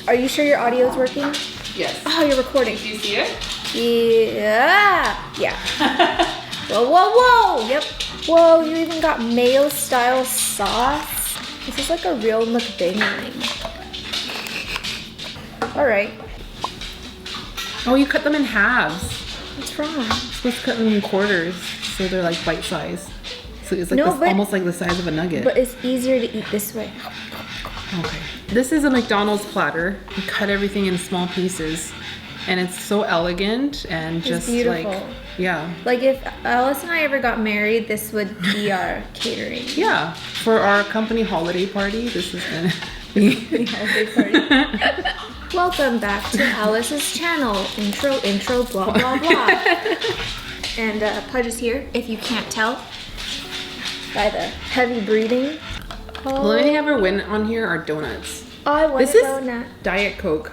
Are you sure your audio is working? Yes. Oh, you're recording. Do you see it? Yeah. Yeah. Whoa, whoa, whoa. Yep. Whoa, you even got mayo style sauce. This is like a real mukbang. All right. Oh, you cut them in halves. What's wrong? You're supposed to cut them in quarters, so they're like bite size. So it's like almost like the size of a nugget. But it's easier to eat this way. Okay. This is a McDonald's platter. You cut everything in small pieces, and it's so elegant and just beautiful. like, yeah. Like if Alice and I ever got married, this would be our catering. Yeah. For our company holiday party, this is gonna be The holiday party. Welcome back to Alice's channel. Intro, blah, blah, blah. And Pudge is here, if you can't tell, by the heavy breathing. The only thing I ever win on here are donuts. Oh, I want This a is donut. Diet Coke.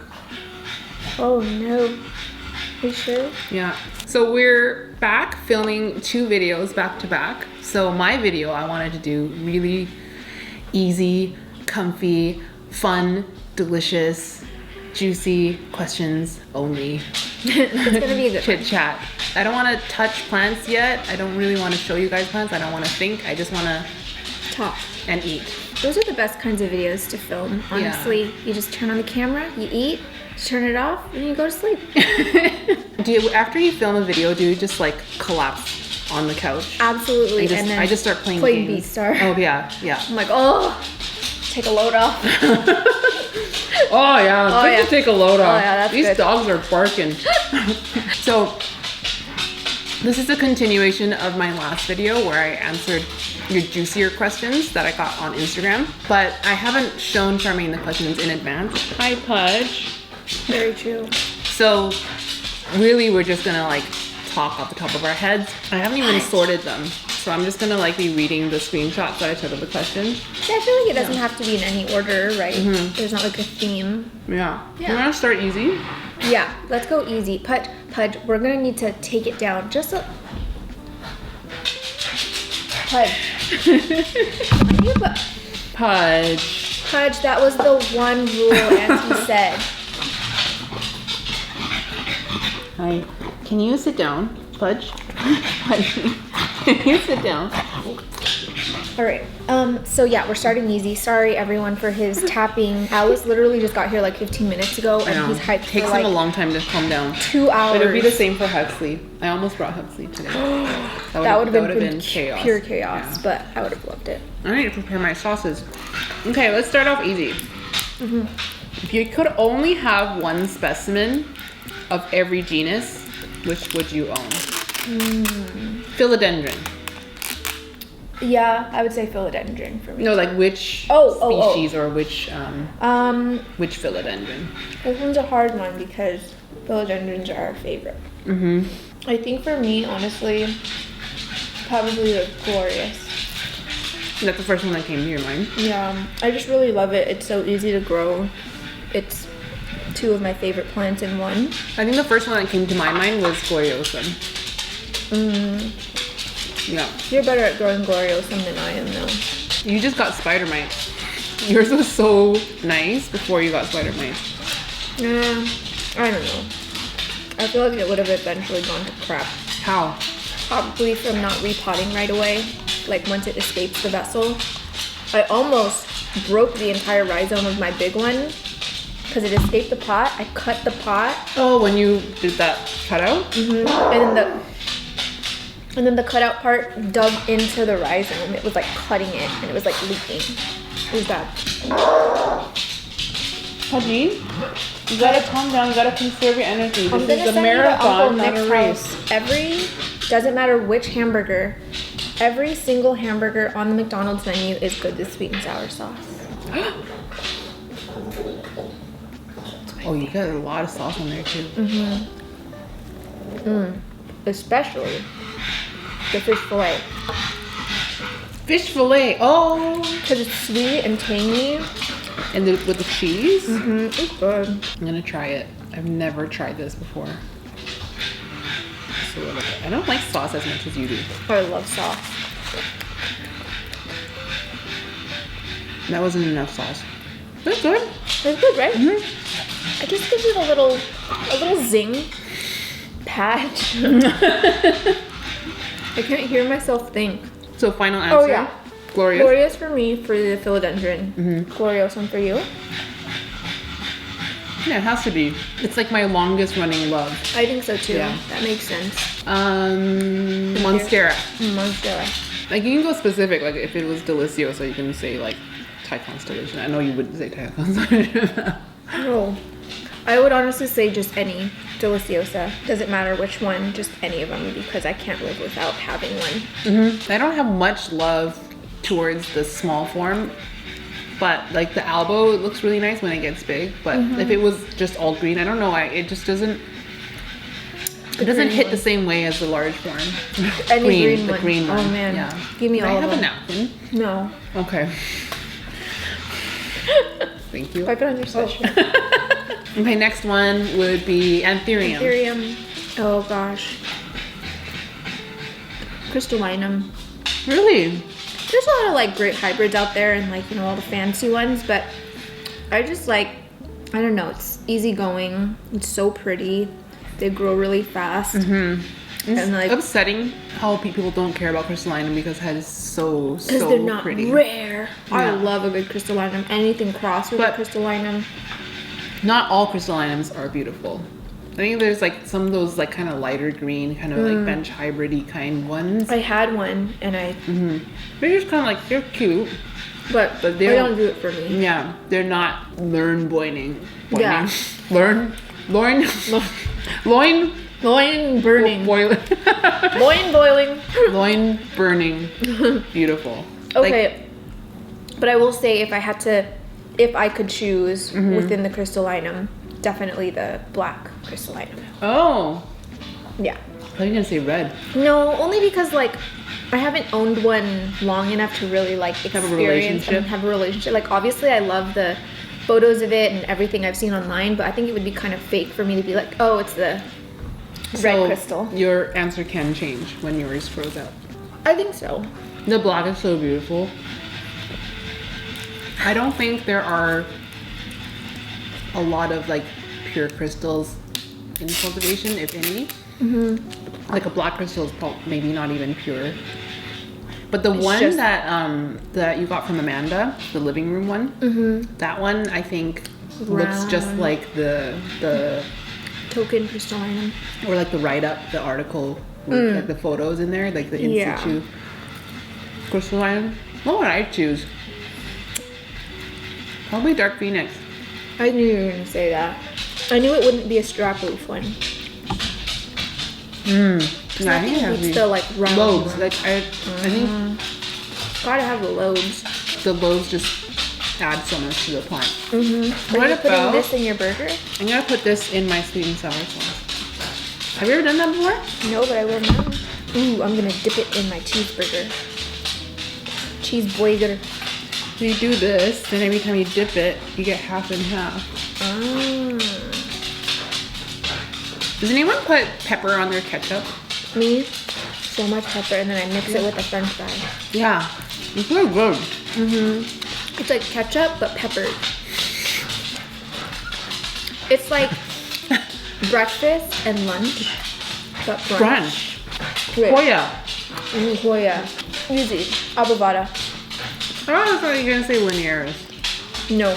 Oh no. Are you sure? Yeah. So we're back filming 2 videos back to back. So my video I wanted to do really easy, comfy, fun, delicious, juicy questions only. It's gonna be a good chit chat. I don't want to touch plants yet. I don't really want to show you guys plants. I don't want to think. I just want to talk and eat. Those are the best kinds of videos to film, honestly. Yeah. You just turn on the camera, you eat, turn it off, and you go to sleep. After you film a video, do you just like collapse on the couch? Absolutely. And then I just start playing games. Beatstar. Oh yeah, yeah. I'm like, oh, take a load off. Oh yeah, good to take a load off. Oh, yeah, that's These good. dogs are barking. So this is a continuation of my last video where I answered your juicier questions that I got on Instagram, but I haven't shown Charmaine the questions in advance. Hi, Pudge. Very true. So really we're just gonna like talk off the top of our heads. I haven't even sorted them. So I'm just gonna like be reading the screenshots that I took of the questions. Yeah, I feel like it doesn't have to be in any order, right? Mm-hmm. There's not like a theme. Yeah. We're gonna start easy. Yeah, let's go easy. Pudge, we're gonna need to take it down just a... Pudge. Pudge, that was the one rule Auntie said. Hi. Can you sit down, Pudge? Pudge. Can you sit down? All right. So yeah, we're starting easy. Sorry everyone for his tapping. Alice literally just got here like 15 minutes ago, and he's hyped. Takes for him like a long time to calm down. 2 hours. But it'll be the same for Huxley. I almost brought Huxley today. That would have been chaos. Pure chaos, yeah. But I would have loved it. I need to prepare my sauces. Okay, let's start off easy. Mm-hmm. If you could only have one specimen of every genus, which would you own? Philodendron. Yeah, I would say philodendron for me. No, like which species or which philodendron? This one's a hard one because philodendrons are our favorite. Mm-hmm. I think for me, honestly, probably the glorious. That's the first one that came to your mind? Yeah, I just really love it. It's so easy to grow. It's 2 of my favorite plants in one. I think the first one that came to my mind was gloriosum. Yeah. You're better at growing gloriosum than I am, though. You just got spider mites. Yours was so nice before you got spider mites. Yeah, I don't know. I feel like it would have eventually gone to crap. How? Probably from not repotting right away. Like once it escapes the vessel. I almost broke the entire rhizome of my big one because it escaped the pot. I cut the pot. Oh, when you did that cutout? Mm-hmm. And then the cutout part dug into the rhizome. It was like cutting it, and it was like leaking. It was bad. Pudgy, you gotta calm down. You gotta conserve your energy. This is a marathon, not a race. Doesn't matter which hamburger, every single hamburger on the McDonald's menu is good with sweet and sour sauce. Oh, you got a lot of sauce on there too. Especially the fish fillet. Fish fillet. Oh, because it's sweet and tangy. And with the cheese. It's good. I'm gonna try it. I've never tried this before. Just a little bit. I don't like sauce as much as you do. I love sauce. That wasn't enough sauce. That's good. It's good, right? Mm-hmm. It just gives it a little zing. Patch. I can't hear myself think. So final answer. Oh yeah. Glorious. Glorious for me for the philodendron. Glorious one for you. Yeah, it has to be. It's like my longest running love. I think so too. Yeah. That makes sense. Monstera. Monstera. Like you can go specific, like if it was Delicioso, you can say like Thai Constellation. I know you wouldn't say Thai Constellation. Oh. I would honestly say just any Deliciosa. Doesn't matter which one, just any of them because I can't live without having one. I don't have much love towards the small form, but like the elbow, it looks really nice when it gets big. But if it was just all green, I don't know, it just doesn't. It doesn't hit the same way as the large form. Any the green one. Oh man, Yeah. give me Can all I of have them. a napkin? No. Okay. Thank you. Wipe it on your sweatshirt. Okay, next one would be Anthurium. Anthurium. Oh gosh. Crystallinum. Really? There's a lot of like great hybrids out there and like, you know, all the fancy ones, but I just like, I don't know, it's easygoing. It's so pretty. They grow really fast. It's And like, upsetting how people don't care about crystallinum because it is so because they're not pretty. rare. I Yeah. love a good crystallinum. Anything crossed with a crystallinum. Not all crystallinums are beautiful. I think there's like some of those like kind of lighter green, kind of like bench hybridy kind ones. I had one and They're just kind of like, they're cute. but But they they don't do it for me. Yeah, they're not loin Yeah. loin Burning. boiling. Loin boiling. Loin burning. Beautiful. Okay. But I will say if I could choose within the crystallinum, definitely the black crystallinum. Oh, Yeah. I thought you were gonna say red. No, only because like I haven't owned one long enough to really like experience and have a relationship. Like obviously I love the photos of it and everything I've seen online, but I think it would be kind of fake for me to be like, oh, it's the red crystal. Your answer can change when yours froze out. I think so. The black is so beautiful. I don't think there are a lot of like pure crystals in cultivation, if any. Like a black crystal is maybe not even pure. But the one that you got from Amanda, the living room one, that one I think looks just like the Token crystallinum. or like the write up, the article, with, like the photos in there, like the in situ crystalline. What would I choose? Probably Dark Phoenix. I knew you were going to say that. I knew it wouldn't be a strap roof one. Yeah, I Nothing think it has beats the like round lobes. one. Like I think Gotta have the lobes. the lobes just add so much to the plant. Are What you putting about this in your burger? I'm gonna put this in my sweet and sour sauce. Have you ever done that before? No, but I will now. Ooh, I'm gonna dip it in my cheeseburger. Cheeseburger. So you do this, then every time you dip it, you get half and half. Does anyone put pepper on their ketchup? Me, so much pepper, and then I mix it with a french fry. Yeah, it's really good. It's like ketchup, but peppered. It's like breakfast and lunch, but brunch. Wait. Hoya. Hoya. Easy. Abovada. I thought you were gonna say Linearis. No.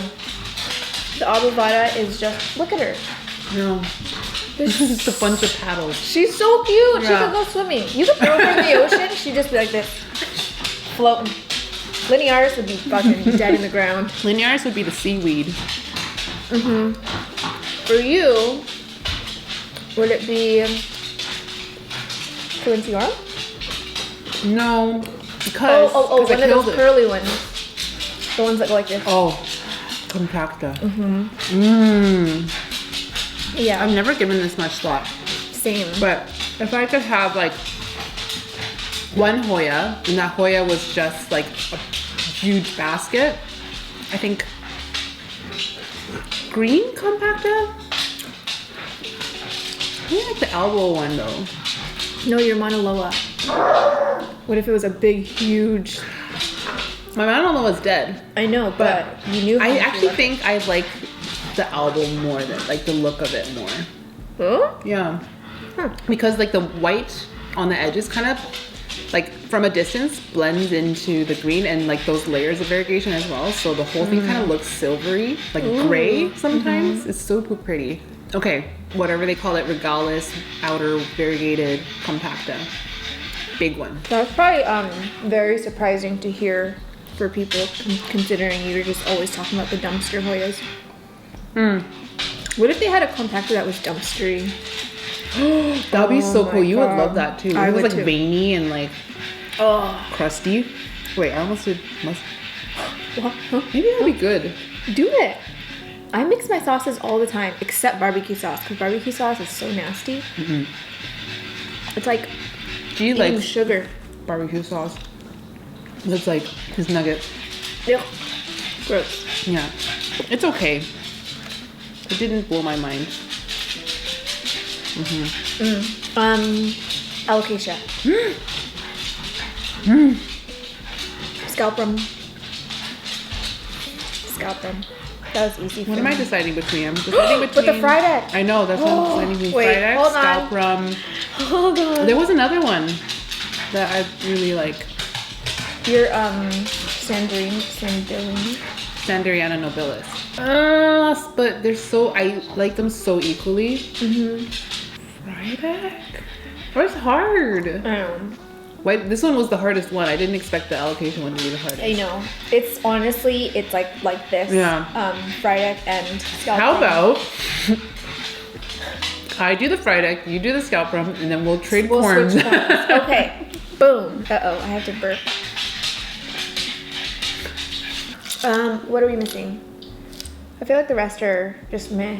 The Abovada is just, look at her. No. It's just a bunch of paddles. She's so cute. She Yeah. could go swimming. You could throw her in the ocean. She'd just be like this, floating. Linearis would be fucking dead in the ground. Linearis would be the seaweed. For you, would it be Calenciara? No, because Oh, because I one of killed those it. curly ones. The ones that go like this. Oh, compacta. Yeah, I've never given this much thought, same. but if I could have like one Hoya, and that Hoya was just like a huge basket, I think green compacta. I like the elbow one though. No, you're Mauna Loa. What if it was a big, huge... My Mauna Loa was dead. I know, but you knew how I much you actually loved think I like the album more than like the look of it more. Oh? Yeah. Huh. Because like the white on the edges kind of like from a distance blends into the green and like those layers of variegation as well. So the whole thing kind of looks silvery, like gray sometimes. It's so pretty. Okay, whatever they call it, regalis, outer variegated compacta. Big one. That's probably very surprising to hear for people considering you're just always talking about the dumpster Hoyas. What if they had a compactor that was dumpstery? That would be so cool. You would God. love that too. I It was would like too. veiny and like crusty. Wait, I almost did. What? Huh? Maybe that'd be good. Do it. I mix my sauces all the time, except barbecue sauce, because barbecue sauce is so nasty. It's like G eating likes sugar. barbecue sauce. That's like his nugget. Ugh. Gross. Yeah, it's okay. It didn't blow my mind. Alocasia. Scalp rum. Scalp rum. That was easy for What am me. I deciding between? I'm deciding between. With the fried egg. I know, that's what I'm deciding between. Wait, Fried egg, hold scalp on. rum. Hold on. There was another one that I really like. Your Sandrine. Sanderiana nobilis. But they're so, I like them so equally. Fried egg? Oh, it's hard. Why, this one was the hardest one. I didn't expect the allocation one to be the hardest. I know. It's honestly, it's like this. Yeah. Fried egg and scalp How rum. about I do the fried egg, you do the scalp rum, and then we'll trade We'll corns. switch corns. Okay. Boom. Uh-oh, I have to burp. What are we missing? I feel like the rest are just meh.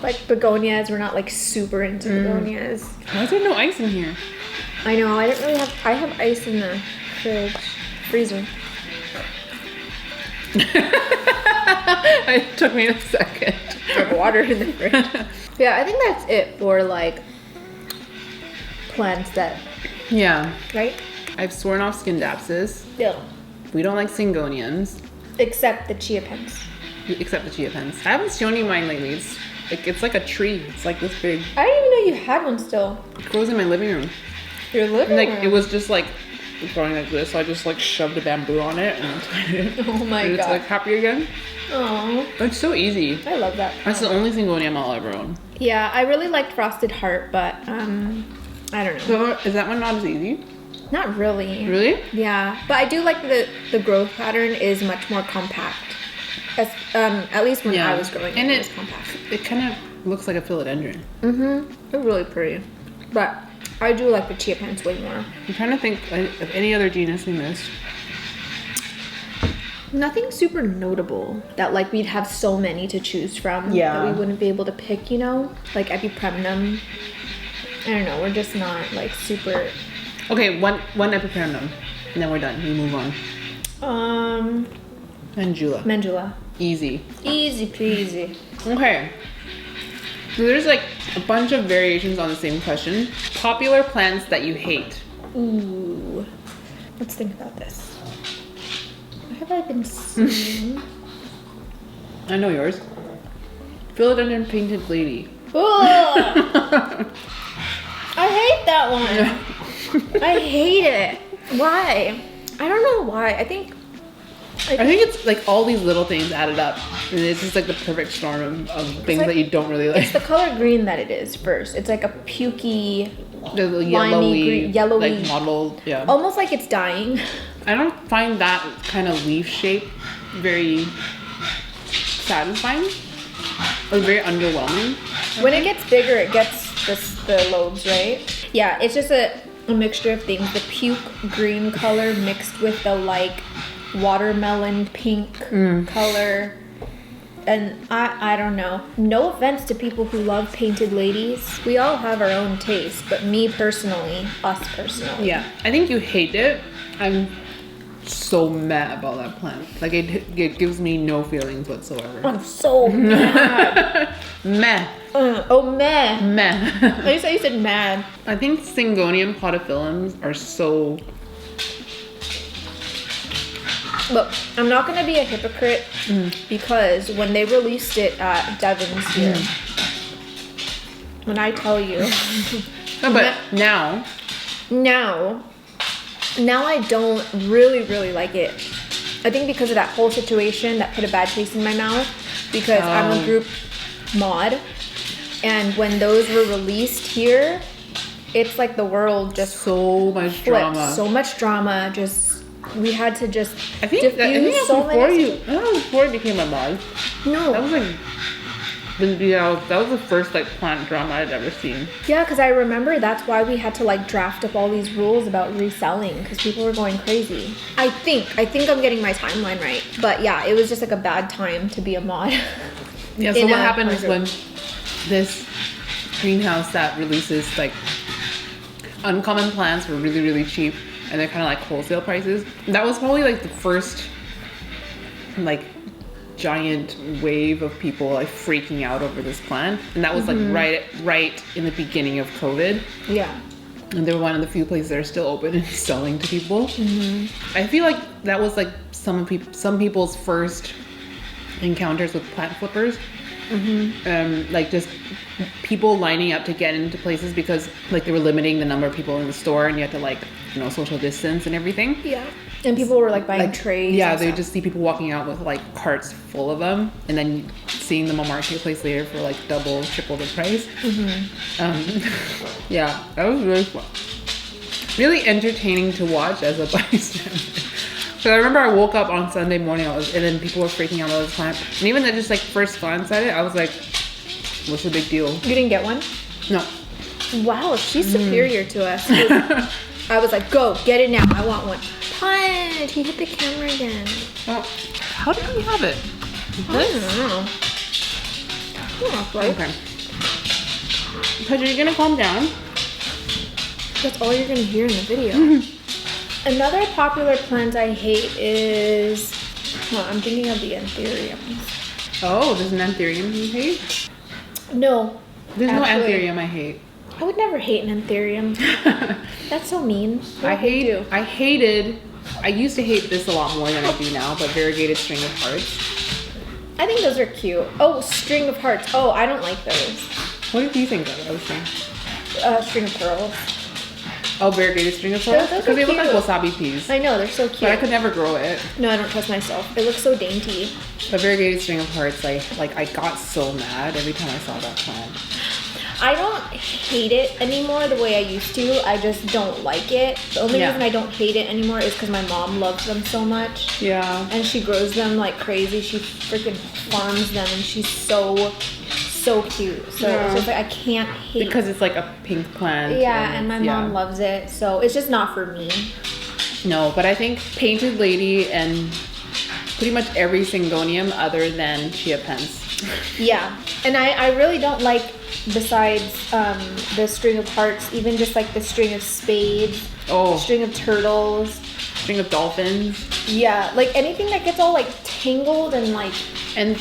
Like begonias, we're not like super into begonias. Why is there no ice in here? I know, I don't really have, I have ice in the freezer. It took me a second. I have water in the fridge. Yeah, I think that's it for like plants that, Yeah. right? I've sworn off skindapsus. Yeah. We don't like syngonians, Except the chia pens. except the chia pens. I haven't shown you mine lately. It's like a tree. It's like this big. I didn't even know you had one still. It grows in my living room. Your living Like room. it was just like growing like this, so I just like shoved a bamboo on it and Oh my and it's god. like happy again. Oh, It's so easy. I love that. That's the only syngonium I'll ever own. Yeah, I really liked Frosted Heart, but I don't know. So is that one not as easy? Not really. Really? Yeah, but I do like the growth pattern is much more compact. As, at least when I was growing and it was compact. it kind of looks like a philodendron. It's really pretty. But I do like the chia pens way more. I'm trying to think of any other genus we missed. Nothing super notable that like we'd have so many to choose from Yeah. that we wouldn't be able to pick, you know? Like Epipremnum. I don't know, we're just not like super Okay, one epipremnum, and then we're done. We move on. Mandula. Mandula. Easy. Easy peasy. Okay. So there's like a bunch of variations on the same question. Popular plants that you hate. Ooh. Let's think about this. What have I been seeing? I know yours. Philodendron painted lady. Ugh. I hate that one. I hate it. Why? I don't know why. I think I think it's like all these little things added up, and it's just like the perfect storm of things like- that you don't really it's like. the color green that it is first. It's like a pukey, The limey yellowy, green- yellowy- like mottled. Yeah. almost like it's dying. I don't find that kind of leaf shape very satisfying. Or very underwhelming. When it gets bigger, it gets the lobes, right? Yeah, it's just a mixture of things. The puke green color mixed with the like watermelon pink color. And I don't know. No offense to people who love painted ladies. We all have our own taste, but me personally, us personally. Yeah. I think you hate it. I'm so mad about that plant. Like it gives me no feelings whatsoever. I'm so mad. Meh. Oh, meh. Meh. At least I said mad. I think Syngonium podophyllums are so Look, I'm not gonna be a hypocrite because when they released it at Devon's here, when I tell you, No, but now I don't really like it. I think because of that whole situation that put a bad taste in my mouth, because I'm a group mod, and when those were released here, it's like the world just so much flipped. drama. So much drama. Just we had to just I think that was so before many. before you became a mod. No. That was like that was the first like plant drama I'd ever seen. Yeah, because I remember that's why we had to like draft up all these rules about reselling because people were going crazy. I think I'm getting my timeline right, but yeah, it was just like a bad time to be a mod. Yeah. So what happened is when this greenhouse that releases like uncommon plants for really cheap, and they're kind of like wholesale prices. That was probably like the first like giant wave of people like freaking out over this plant, and that was like right in the beginning of COVID. Yeah. And they were one of the few places that are still open and selling to people. I feel like that was like some people's first encounters with plant flippers. Like just people lining up to get into places because like they were limiting the number of people in the store, and you had to like, you know, social distance and everything. Yeah. And people were like buying trays. Yeah, they just see people walking out with like carts full of them, and then seeing them on Marketplace later for like double, triple the price. Yeah, that was really fun. Really entertaining to watch as a bystander. So I remember I woke up on Sunday morning, and then people were freaking out about this plant. And even at just like first glance at it, I was like, what's the big deal? You didn't get one? No. Wow, she's superior to us. I was like, go, get it now. I want one. Pudge, he hit the camera again. Well, how did we have it? I don't know. Yeah, Okay. Pudge, are you gonna calm down? That's all you're gonna hear in the video. Another popular plant I hate is, I'm thinking of the anthuriums. Oh, there's an anthurium you hate? No. There's no actually, anthurium I hate. I would never hate an anthurium. That's so mean. I used to hate this a lot more than I do now, but variegated string of hearts. I think those are cute. Oh, string of hearts. Oh, I don't like those. What do you think of those things? String of pearls. Oh, variegated string of hearts? Those Because are they look like cute. wasabi peas. I know, they're so cute. But I could never grow it. No, I don't trust myself. It looks so dainty. But variegated string of hearts, I got so mad every time I saw that plant. I don't hate it anymore the way I used to. I just don't like it. The only reason I don't hate it anymore is because my mom loves them so much. Yeah. And she grows them like crazy. She freaking farms them, and she's so cute. So it's just like I can't hate. Because it's like a pink plant. Yeah, and my mom loves it. So it's just not for me. No, but I think Painted Lady and pretty much every Syngonium other than Chia Pens. Yeah, and I really don't like, besides the string of hearts, even just like the string of spades, string of turtles, string of dolphins. Yeah, like anything that gets all like tangled and like. And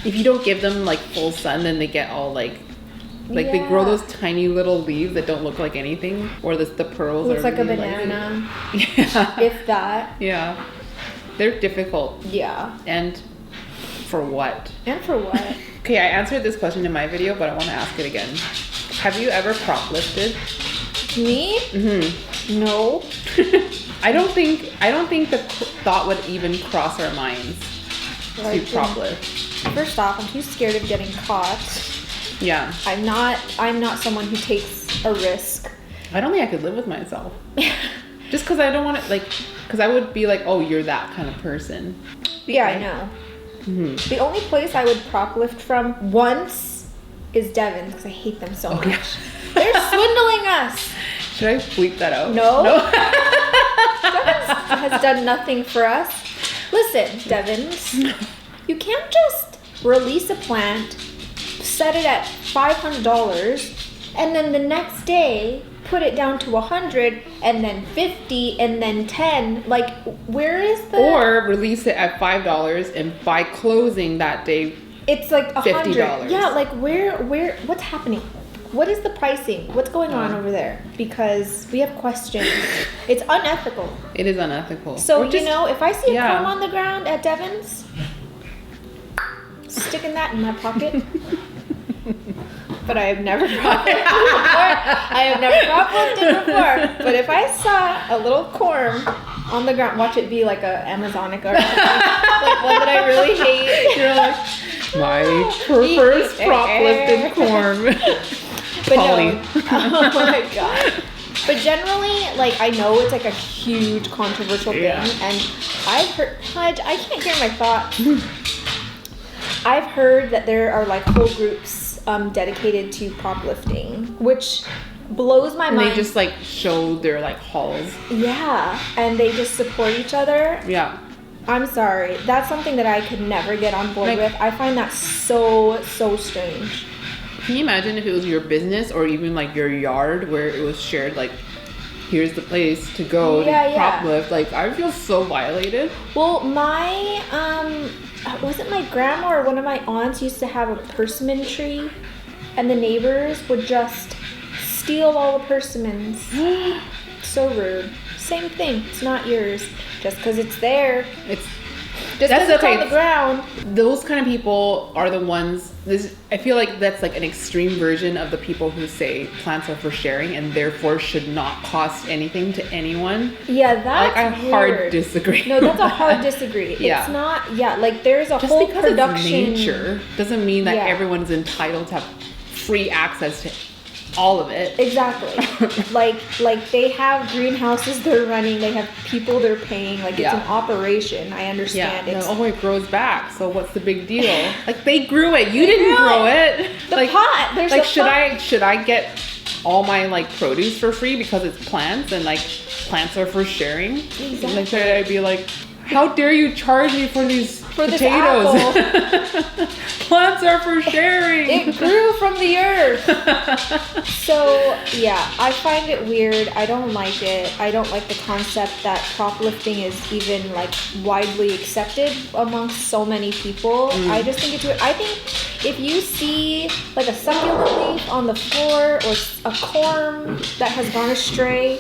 if you don't give them like full sun, then they get all like they grow those tiny little leaves that don't look like anything, or the pearls. Looks like really a banana. Yeah. If that. Yeah. They're difficult. Yeah. And for what? And for what? Okay, I answered this question in my video, but I want to ask it again. Have you ever prop lifted? Me? Mm-hmm. No. I don't think the thought would even cross our minds to prop lift. First off, I'm too scared of getting caught. Yeah. I'm not someone who takes a risk. I don't think I could live with myself. Just because I don't want to, because I would be like, oh, you're that kind of person. Yeah, I know. Mm-hmm. The only place I would prop lift from once is Devon's, because I hate them so much. Gosh. They're swindling us. Should I bleep that out? No. Devon's has done nothing for us. Listen, Devon's, you can't just release a plant, set it at $500, and then the next day put it down to 100, and then 50, and then 10. Like, where is the... Or release it at $5, and by closing that day, it's like $100. $50. Yeah, like where, what's happening? What is the pricing? What's going on over there? Because we have questions. It's unethical. It is unethical. So, if I see a Yeah. comb on the ground at Devon's, sticking that in my pocket. But I have never shoplifted before. But if I saw a little corn on the ground, watch it be like a Amazonica or something, like one that I really hate. You're like, my first prop lifted corn. But Polly. no. Oh my god. But generally, like, I know it's like a huge controversial thing, and I've heard, Pudge, I can't hear my thoughts. I've heard that there are like whole groups dedicated to prop lifting, which blows my mind. And they just like show their like hauls. Yeah, and they just support each other. Yeah. I'm sorry. That's something that I could never get on board with. I find that so strange. Can you imagine if it was your business or even like your yard where it was shared, like, here's the place to go to prop lift? Like, I would feel so violated. Well, my, was it my grandma or one of my aunts used to have a persimmon tree, and the neighbors would just steal all the persimmons. So rude. Same thing. It's not yours. Just because it's there. Just because it's on the ground. Those kind of people are the ones. I feel like that's like an extreme version of the people who say plants are for sharing and therefore should not cost anything to anyone. Yeah, that's like, I hard disagree. No, that's a hard disagree. It's not. Yeah, like there's a whole production. It's nature doesn't mean that everyone's entitled to have free access to all of it. Exactly. like they have greenhouses they're running, they have people they're paying, like it's an operation. I understand. It grows back, so what's the big deal? Like they grew it, you didn't grow it. The pot. There's like should I get all my like produce for free because it's plants and like plants are for sharing? Exactly. Like should I be like, how dare you charge me for these potatoes? Plants are for sharing. It grew from the earth. So yeah, I find it weird. I don't like it. I don't like the concept that prop lifting is even like widely accepted amongst so many people. I just think it's weird. I think if you see like a succulent leaf on the floor or a corm that has gone astray,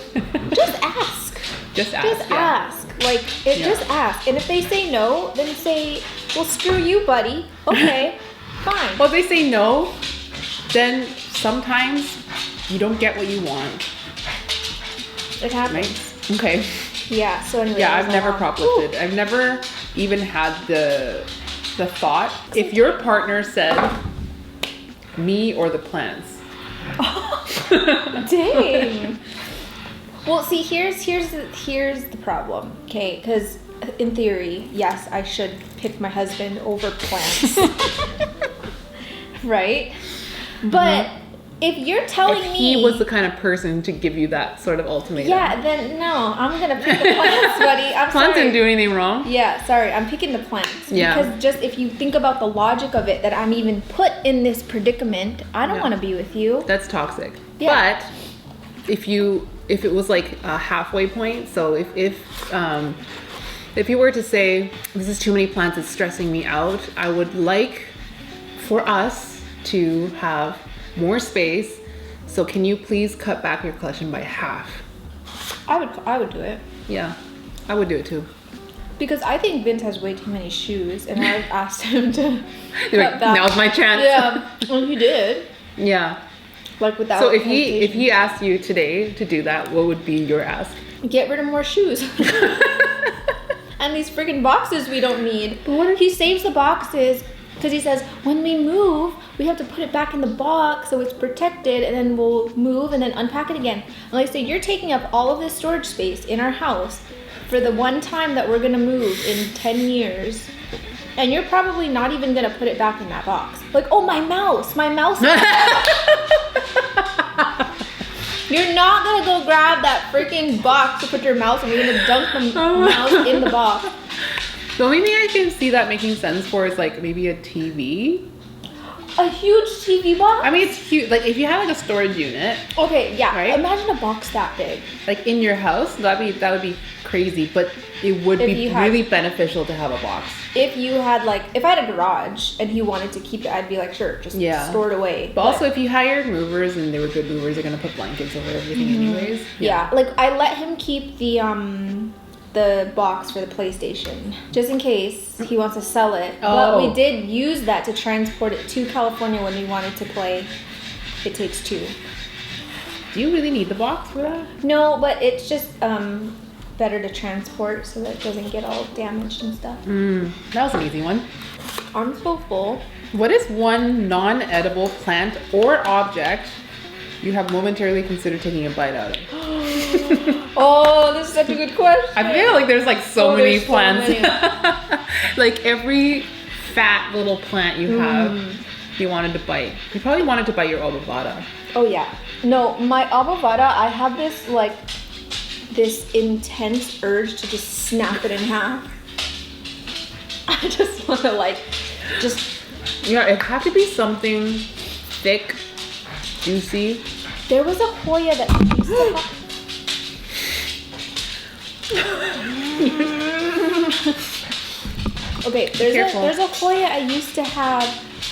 just ask. Just ask. Like, just ask. And if they say no, then say, well, screw you, buddy. Okay, fine. Well, if they say no, then sometimes you don't get what you want. It happens. Right? Okay. Yeah, so anyway. Yeah, I've never prop lifted. I've never even had the thought. If your partner said, me or the plants. Dang. Well, see, here's the problem, okay? Because in theory, yes, I should pick my husband over plants, right? But if you're telling me he was the kind of person to give you that sort of ultimatum, then no, I'm gonna pick the plants, buddy. I'm plants sorry. didn't do anything wrong. Yeah, sorry, I'm picking the plants. Yeah. Because just if you think about the logic of it, that I'm even put in this predicament, I don't want to be with you. That's toxic. Yeah. But if it was like a halfway point, so if you were to say, this is too many plants, it's stressing me out, I would like for us to have more space, so can you please cut back your collection by half? I would do it. Yeah, I would do it too. Because I think Vince has way too many shoes, and I've asked him to You're like, now's my chance. Yeah, well, he did. Yeah. Like without. So if he asked you today to do that, what would be your ask? Get rid of more shoes. And these friggin' boxes we don't need. He saves the boxes because he says when we move, we have to put it back in the box so it's protected, and then we'll move and then unpack it again. And like I say, you're taking up all of this storage space in our house for the one time that we're gonna move in 10 years. And you're probably not even gonna put it back in that box. Like, oh, my mouse. You're not gonna go grab that freaking box to put your mouse and you're gonna dunk the mouse in the box. The only thing I can see that making sense for is like maybe a TV. A huge TV box? I mean, it's huge. Like, if you had like a storage unit, Okay, yeah. Right? Imagine a box that big. like in your house, that would be crazy. But it would If be you had- really beneficial to have a box. If you had like, if I had a garage and he wanted to keep it, I'd be like, sure, just store it away. But also, if you hired movers and they were good movers, they're gonna put blankets over everything anyways. Yeah, like I let him keep the box for the PlayStation just in case he wants to sell it. But we did use that to transport it to California when we wanted to play It Takes Two. Do you really need the box for that? No, but it's just better to transport so that it doesn't get all damaged and stuff. That was an easy one. I'm so full. What is one non-edible plant or object you have momentarily considered taking a bite out of? Oh, this is such a good question. I feel like there's like so many there's so plants. many. Like every fat little plant you have, you wanted to bite. You probably wanted to bite your obovada. Oh yeah. No, my abovada, I have this intense urge to just snap it in half. I just want to Yeah, it had to be something thick, juicy. There was a Hoya that I used to have. Okay, there's a Hoya I used to have,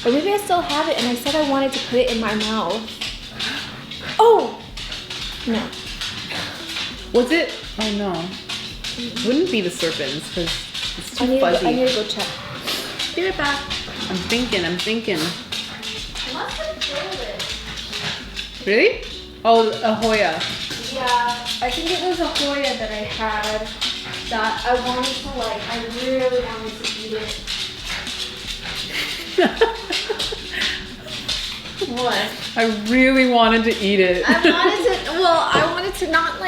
or maybe I still have it, and I said I wanted to put it in my mouth. Oh! No. Was it? Oh no. Wouldn't be the serpents because it's too fuzzy. I need to go check. Be right back. I'm thinking. I must have killed it. Really? Oh, a Hoya. Yeah, I think it was a Hoya that I had that I wanted to I really wanted to eat it. What? I really wanted to eat it. I wanted to not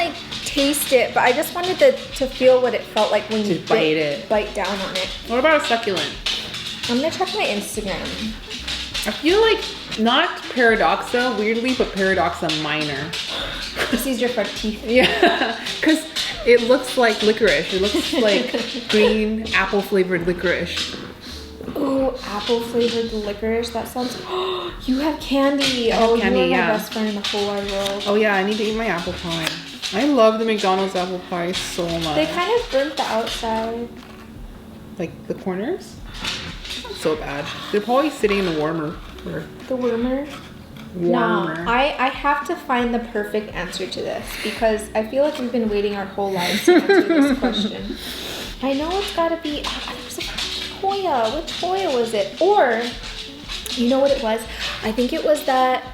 taste it, but I just wanted to feel what it felt like when you bite down on it. What about a succulent? I'm gonna check my Instagram. I feel like not Paradoxa, weirdly, but Paradoxa minor. This is your front teeth. Yeah, because it looks like licorice. It looks like green apple flavored licorice. Ooh, apple flavored licorice. That sounds. You have candy. I have candy, you are my best friend in the whole wide world. Oh yeah, I need to eat my apple pie. I love the McDonald's apple pie so much. They kind of burnt the outside. Like the corners? So bad. They're probably sitting in the warmer. The warmer? Warmer. No, I have to find the perfect answer to this because I feel like we've been waiting our whole lives to answer this question. I know it's gotta be. There's a Hoya. Which Hoya was it? Or, you know what it was? I think it was that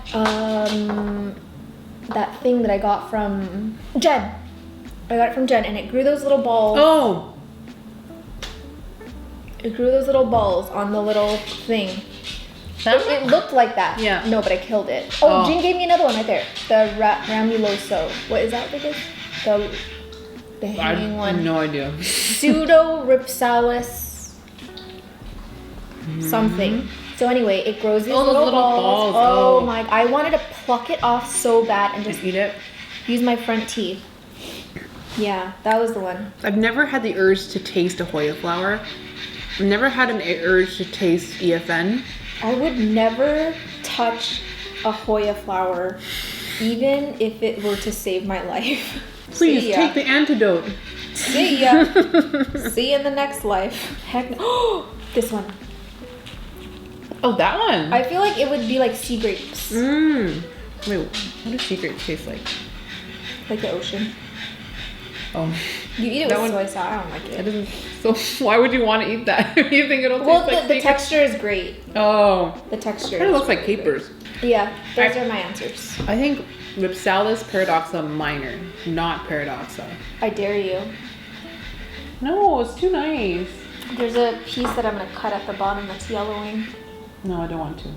that thing that I got from Jen. I got it from Jen, and it grew those little balls. Oh. It grew those little balls on the little thing. It looked like that. Yeah. No, but I killed it. Oh, Jean gave me another one right there. The Ramuloso. What is that? What it is? The hanging one. I have no idea. Pseudo Ripsalis something. So anyway, it grows these little balls. Oh my! I wanted to pluck it off so bad and just eat it. Use my front teeth. Yeah, that was the one. I've never had the urge to taste a Hoya flower. I've never had an urge to taste EFN. I would never touch a Hoya flower, even if it were to save my life. Please take the antidote. See ya. See you in the next life. Heck no. This one. Oh, that one. I feel like it would be like sea grapes. Wait, what do sea grapes taste like? Like the ocean. Oh. You eat it with soy sauce. I don't like it. That doesn't, so why would you want to eat that? You think it'll taste like the texture is great. Oh. The texture. It looks like capers. Yeah, those are my answers. I think Ripsalis Paradoxa minor, not Paradoxa. I dare you. No, it's too nice. There's a piece that I'm going to cut at the bottom that's yellowing. No, I don't want to.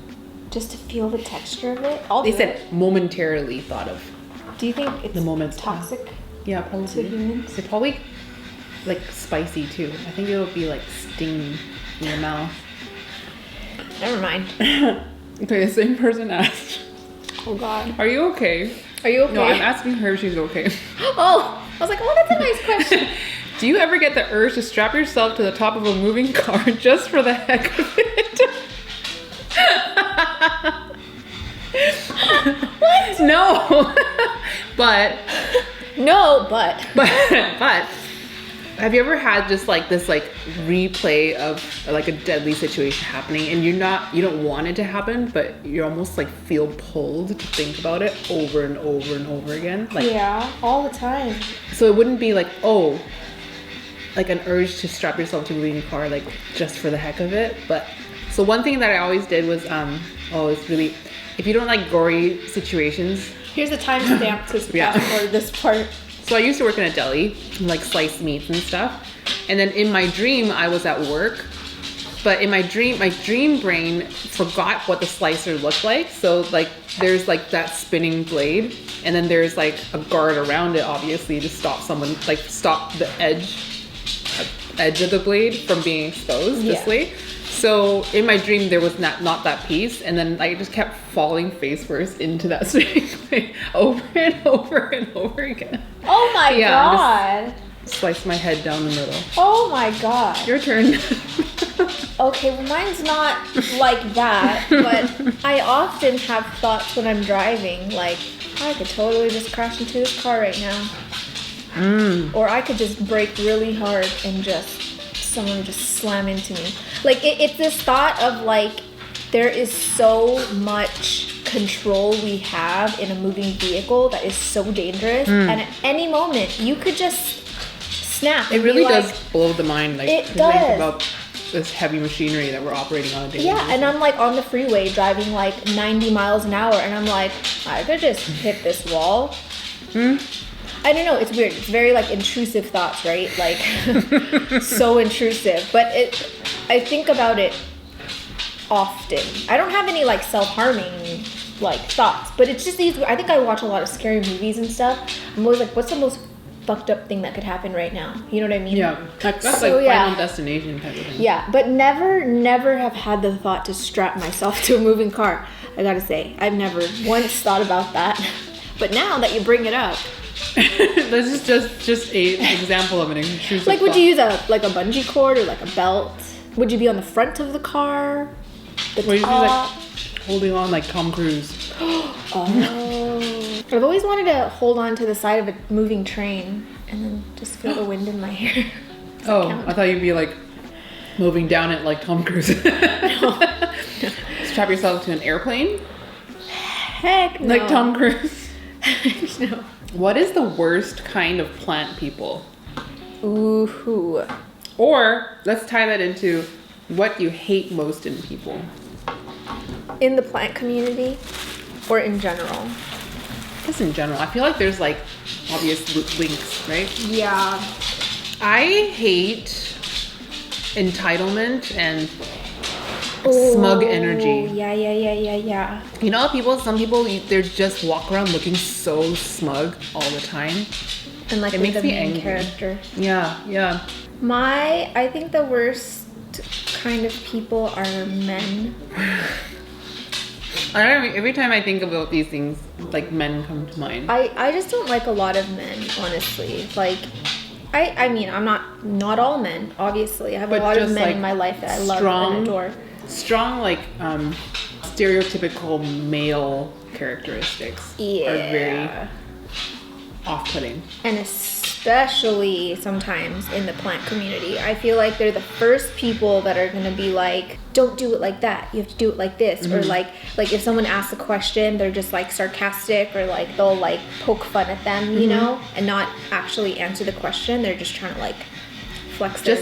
Just to feel the texture of it? They said momentarily thought of. Do you think it's toxic? Yeah, probably. To humans? They're probably like spicy too. I think it'll be like stinging in your mouth. Never mind. Okay, the same person asked. Oh God. Are you okay? Are you okay? No, I'm asking her if she's okay. Oh, I was like, oh, that's a nice question. Do you ever get the urge to strap yourself to the top of a moving car just for the heck of it? No. but have you ever had just like this like replay of like a deadly situation happening and you don't want it to happen, but you almost like feel pulled to think about it over and over and over again? Like, yeah, all the time. so it wouldn't be like, oh, like an urge to strap yourself to moving a car like just for the heck of it. But so one thing that I always did was it's really, if you don't like gory situations. Here's a timestamp to for this part. So I used to work in a deli, like sliced meats and stuff. And then in my dream, I was at work. But in my dream brain forgot what the slicer looked like. So like there's like that spinning blade. And then there's like a guard around it, obviously, to stop someone, like stop the edge of the blade from being exposed this way. So in my dream, there was not that piece, and then I just kept falling face first into that spinning blade over and over and over again. Oh my god! Just slice my head down the middle. Oh my god! Your turn. Okay, well mine's not like that, but I often have thoughts when I'm driving, like I could totally just crash into this car right now, or I could just brake really hard and someone just slam into me. Like it's this thought of like there is so much control we have in a moving vehicle that is so dangerous, and at any moment you could just snap. It really does blow the mind. Like it to does. think about this heavy machinery that we're operating on a daily basis. And I'm like on the freeway driving like 90 miles an hour, and I'm like, I could just hit this wall. I don't know, it's weird. It's very like intrusive thoughts, right? Like so intrusive. But I think about it often. I don't have any like self-harming like thoughts, but it's just these. I think I watch a lot of scary movies and stuff. I'm always like, what's the most fucked up thing that could happen right now? You know what I mean? Yeah, that's like Final Destination type of thing. Yeah, but never have had the thought to strap myself to a moving car. I gotta say, I've never once thought about that. But now that you bring it up. This is just an example of an intrusive Like, would thought. you use a bungee cord or like a belt? Would you be on the front of the car? Would you be like holding on like Tom Cruise? Oh. I've always wanted to hold on to the side of a moving train and then just feel the wind in my hair. I thought you'd be like moving down it like Tom Cruise. No. Strap yourself to an airplane? Heck no. Like Tom Cruise? No. What is the worst kind of plant people? Ooh. Or let's tie that into what you hate most in people. In the plant community or in general? I guess in general. I feel like there's like obvious links, right? Yeah. I hate entitlement and smug energy. Yeah. You know, some people, they just walk around looking so smug all the time. And like it makes the me main angry. character. Yeah. I think the worst kind of people are men. Every time I think about these things, like men come to mind. I just don't like a lot of men, honestly. Like, I mean, I'm not all men, obviously. I have a lot of men like in my life that I love and adore. Strong, like, stereotypical male characteristics are very off-putting. And especially sometimes in the plant community. I feel like they're the first people that are going to be like, don't do it like that. You have to do it like this. Or like if someone asks a question, they're just like sarcastic, or like they'll like poke fun at them, you know, and not actually answer the question. They're just trying to like flex their...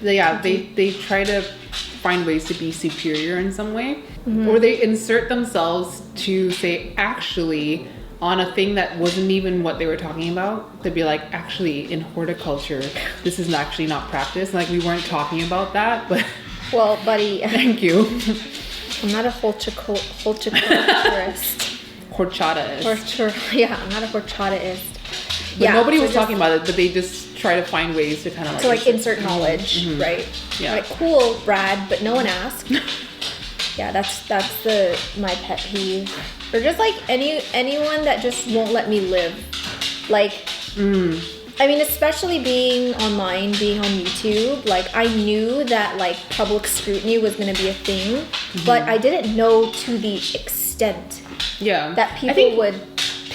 They try to find ways to be superior in some way. Or they insert themselves to say, actually, on a thing that wasn't even what they were talking about. They'd be like, actually, in horticulture, this is actually not practiced. Like, we weren't talking about that, but... Well, buddy... Thank you. I'm not a horticulturist. Horchataist. Yeah, I'm not a horchataist. But nobody was talking about it, but they just try to find ways to kind of like... To, like, insert knowledge, right? Yeah. Like, cool, Brad, but no one asked. Yeah, that's my pet peeve. Or just like anyone that just won't let me live. Like, I mean, especially being online, being on YouTube, like I knew that like public scrutiny was going to be a thing, but I didn't know to the extent that people would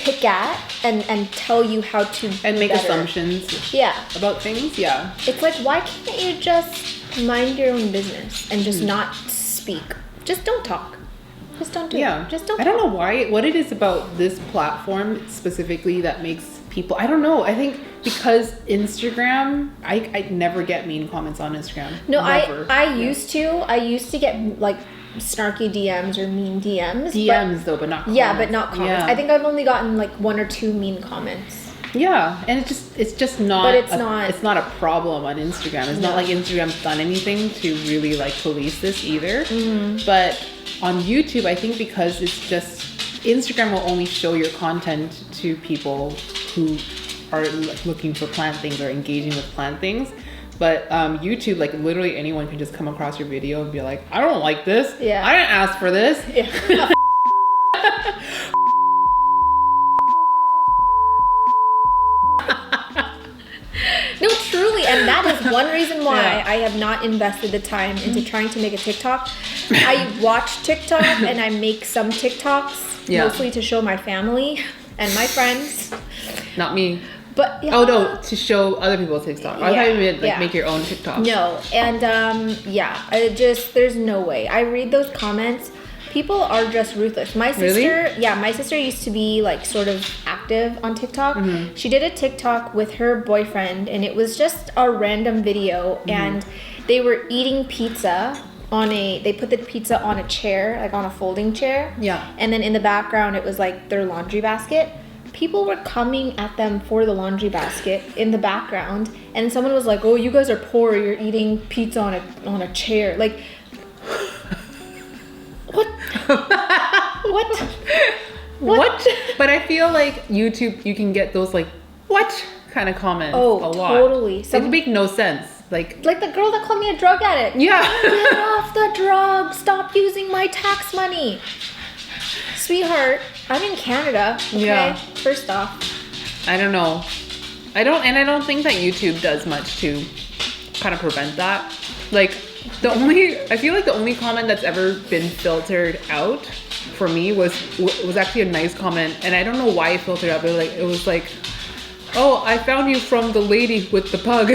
pick at and tell you how to And make better. assumptions Yeah. about things. Yeah. It's like, why can't you just mind your own business and just not speak? Just don't talk. Just don't do it. Just don't I don't know why, what it is about this platform specifically that makes people, I don't know. I think because Instagram, I never get mean comments on Instagram. No, Never. I used to get like snarky DMs or mean DMs. DMs though, but not comments. Yeah, but not comments. Yeah. I think I've only gotten like 1 or 2 mean comments. Yeah, and it's just not. But it's not- It's not a problem on Instagram. It's not like Instagram's done anything to really like police this either. But on YouTube, I think because it's just Instagram will only show your content to people who are like, looking for plant things or engaging with plant things. But YouTube, like literally anyone can just come across your video and be like, I don't like this. Yeah. I didn't ask for this. Yeah. No, truly, and that is one reason why Yeah. I have not invested the time into trying to make a TikTok. I watch TikTok and I make some TikToks, Yeah. mostly to show my family and my friends. Not me. But yeah. Oh no, to show other people TikTok. I thought you meant like Yeah. make your own TikTok. No, and yeah, I just there's no way. I read those comments. People are just ruthless. My sister, my sister used to be like sort of active on TikTok. She did a TikTok with her boyfriend, and it was just a random video, and they were eating pizza they put the pizza on a chair, like on a folding chair. Yeah. And then in the background, it was like their laundry basket. People were coming at them for the laundry basket in the background, and someone was like, "Oh, you guys are poor. You're eating pizza on a chair." Like, what? What? But I feel like YouTube, you can get those like, what kind of comments Oh, a lot. totally. It make no sense. Like Like the girl that called me a drug addict. yeah. Get off the drugs. Stop using my tax money. Sweetheart, I'm in Canada. Okay? Yeah. First off. I don't know. I don't think that YouTube does much to kind of prevent that. Like I feel like the only comment that's ever been filtered out for me was actually a nice comment, and I don't know why it filtered out, but it was like, "Oh, I found you from the lady with the pug."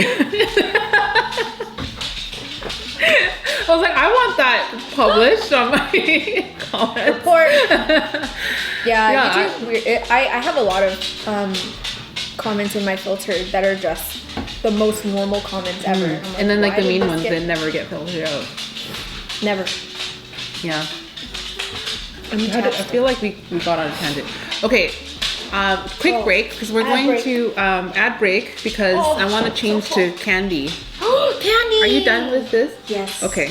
I was like, I want that published on my comments. Report. Yeah, YouTube, weird. I have a lot of comments in my filter that are just the most normal comments ever. I'm like, And then like why the did mean this ones get- that never get filtered out. Never. Yeah. I'm I touched. feel like we got on a tangent. Okay, quick break because we're ad going break. to ad break because I want to change to candy. Oh, candy! Are you done with this? Yes. Okay.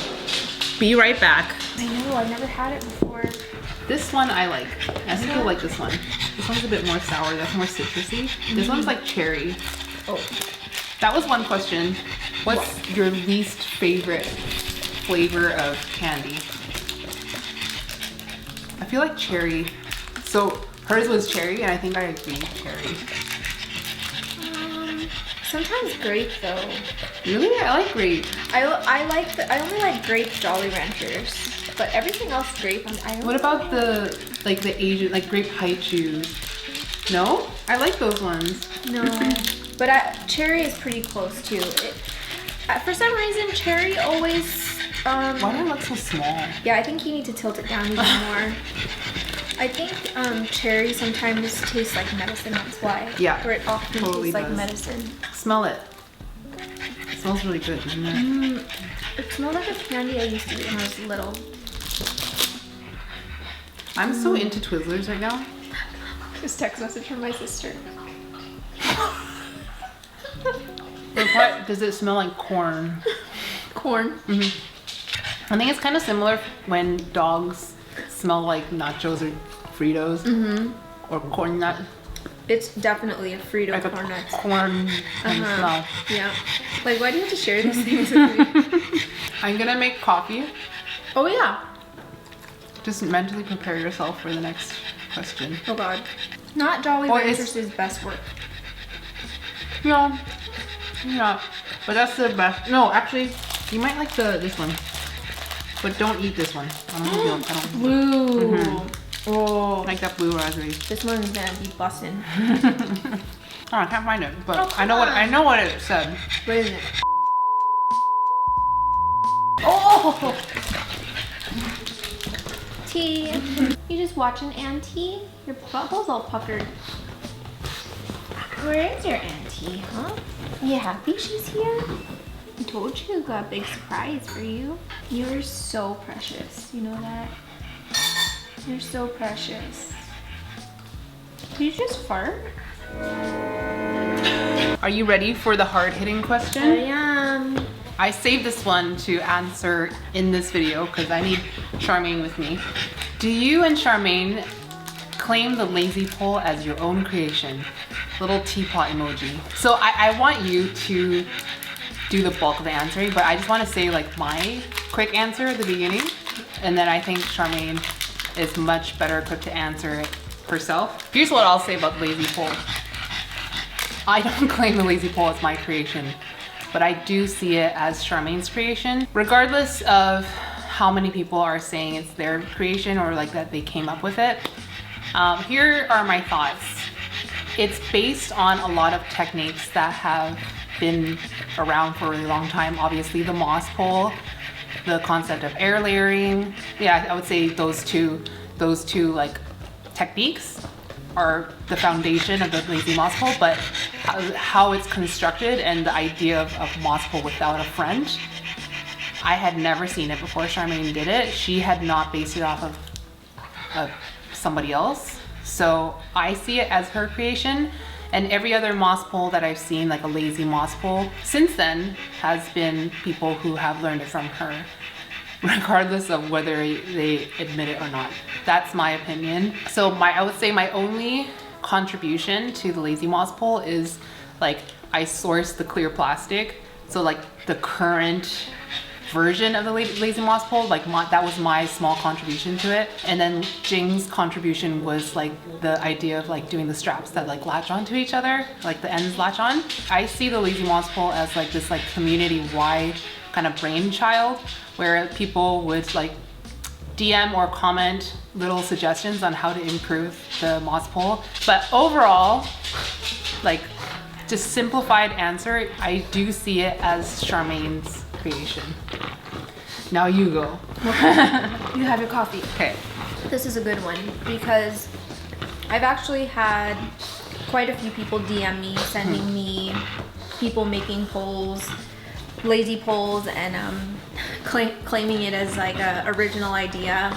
Be right back. I know, I've never had it before. This one I like. I think you'll like this one. This one's a bit more sour. That's more citrusy. This one's like cherry. Oh. That was one question. What's your least favorite flavor of candy? I feel like cherry. So hers was cherry, and I think I agree cherry. Sometimes grape though. Really? I like grape. I only like grape Jolly Ranchers, but everything else grape. What about the Asian, like grape haichus? No? I like those ones. No, but cherry is pretty close too. For some reason, cherry always. Why do I look so small? Yeah, I think you need to tilt it down even more. I think cherry sometimes tastes like medicine. That's why. Yeah, Or it often totally tastes like does. medicine. Smell it. It smells really good, doesn't it? It smells like a candy I used to eat when I was little. I'm so into Twizzlers right now. This text message from my sister. But what does it smell like? Corn. Corn. I think it's kind of similar when dogs smell like nachos or Fritos or corn nut. It's definitely a Frito Like a corn nuts. corn kind of smell. Yeah. Like, why do you have to share these things with me? I'm gonna make coffee. Oh, yeah. Just mentally prepare yourself for the next question. Oh, God. Not Jolly Or it's- Ranchers' best work. No, yeah, but that's the best. No, actually, you might like this one, but don't eat this one. I don't know. Woo. Oh, Like like that blue raspberry. This one's gonna be bussin'. Oh, I can't find it, but Oh, I know what it said. What is it? Oh! Tea. You just watching Auntie? Your butthole's all puckered. Where is your Auntie, huh? You happy she's here? I told you, got a big surprise for you. You're so precious. You know that? You're so precious. Did you just fart? Are you ready for the hard-hitting question? I am. I saved this one to answer in this video because I need Charmaine with me. Do you and Charmaine claim the lazy pole as your own creation? Little teapot emoji. So I want you to do the bulk of the answering, but I just want to say like my quick answer at the beginning, and then I think Charmaine is much better equipped to answer it herself. Here's what I'll say about the lazy pole. I don't claim the lazy pole as my creation, but I do see it as Charmaine's creation. Regardless of how many people are saying it's their creation or like that they came up with it, here are my thoughts. It's based on a lot of techniques that have been around for a really long time. Obviously the moss pole, the concept of air layering. Yeah, I would say those two like techniques are the foundation of the lazy moss pole, but how it's constructed and the idea of moss pole without a friend, I had never seen it before Charmaine did it. She had not based it off of somebody else. So I see it as her creation, and every other moss pole that I've seen, like a lazy moss pole, since then has been people who have learned it from her, regardless of whether they admit it or not. That's my opinion. So I would say my only contribution to the lazy moss pole is like I sourced the clear plastic. So like the current version of the lazy moss pole, like that was my small contribution to it. And then Jing's contribution was like the idea of like doing the straps that like latch onto each other, like the ends latch on. I see the lazy moss pole as like this like community-wide kind of brainchild where people would like DM or comment little suggestions on how to improve the moss pole. But overall, like just simplified answer, I do see it as Charmaine's creation. Now you go. You have your coffee. Okay. This is a good one because I've actually had quite a few people DM me, sending me people making polls, lazy polls, and claiming it as like a original idea.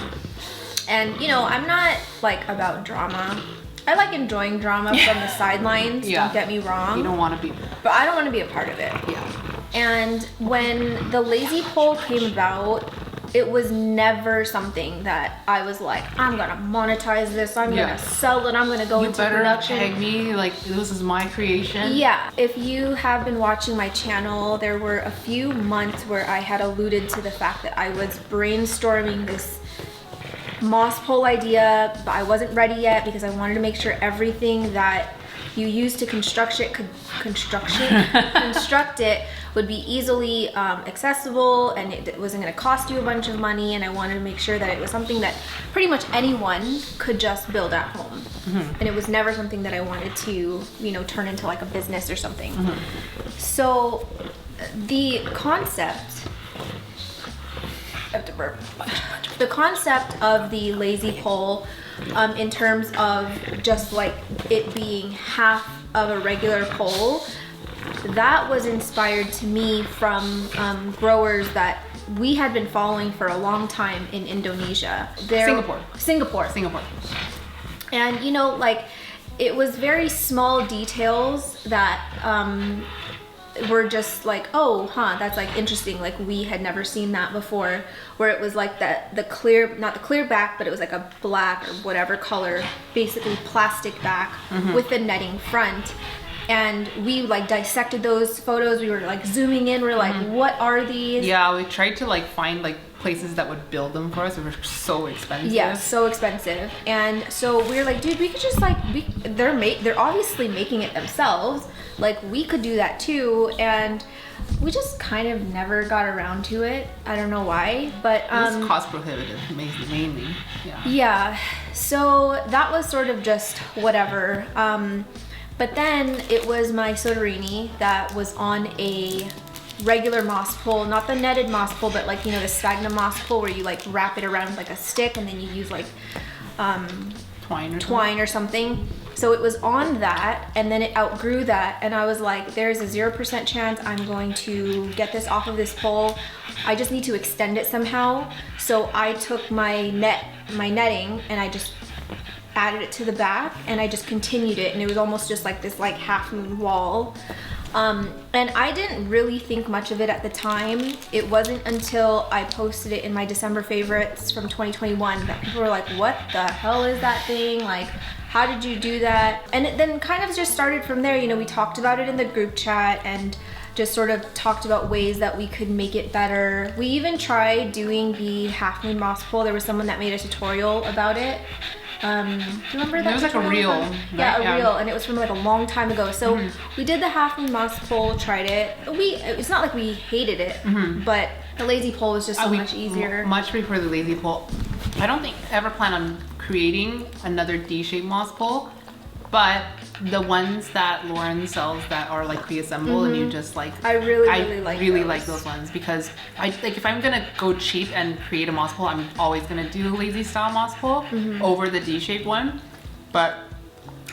And you know, I'm not like about drama. I like enjoying drama from the sidelines, don't get me wrong. You don't want to be. But I don't want to be a part of it. Yeah. And when the lazy poll came about, it was never something that I was like, I'm gonna monetize this, I'm gonna sell it, I'm gonna go into production. You better tag me, like this is my creation. Yeah, if you have been watching my channel, there were a few months where I had alluded to the fact that I was brainstorming this moss pole idea, but I wasn't ready yet because I wanted to make sure everything that you use to construct it would be easily accessible, and it wasn't going to cost you a bunch of money, and I wanted to make sure that it was something that pretty much anyone could just build at home. And it was never something that I wanted to, you know, turn into like a business or something. So the concept of the lazy pole, in terms of just like it being half of a regular pole, that was inspired to me from growers that we had been following for a long time in Indonesia. Singapore. And you know, like it was very small details that were just like, oh, that's like interesting. Like we had never seen that before, where it was like the clear, not the clear back, but it was like a black or whatever color, basically plastic back with the netting front. And we like dissected those photos. We were like zooming in. We're like, what are these? Yeah, we tried to like find like places that would build them for us. It was so expensive. Yeah, so expensive. And so we were like, dude, we could just like, they're obviously making it themselves. Like we could do that too. And we just kind of never got around to it. I don't know why, but it was cost prohibitive mainly. Yeah. so that was sort of just whatever. But then it was my Soderini that was on a regular moss pole, not the netted moss pole, but like, you know, the sphagnum moss pole where you like wrap it around like a stick and then you use like twine or something. So it was on that, and then it outgrew that, and I was like, there's a 0% chance I'm going to get this off of this pole. I just need to extend it somehow. So I took my netting, and I just added it to the back, and I just continued it, and it was almost just like this like half moon wall. And I didn't really think much of it at the time. It wasn't until I posted it in my December favorites from 2021 that people were like, what the hell is that thing? Like, how did you do that? And it then kind of just started from there. You know, we talked about it in the group chat and just sort of talked about ways that we could make it better. We even tried doing the half moon moss pole. There was someone that made a tutorial about it. Do you remember that? There was like a reel. Right? Yeah, a reel, and it was from like a long time ago. So we did the half moon moss pole, tried it. It's not like we hated it, but the lazy pole was just so much easier. Much prefer the lazy pole. I don't think I ever plan on creating another D-shaped moss pole, but the ones that Lauren sells that are like pre-assembled and you just like, I really like those ones, because I like, if I'm gonna go cheap and create a moss pole, I'm always gonna do the lazy style moss pole over the D-shaped one. But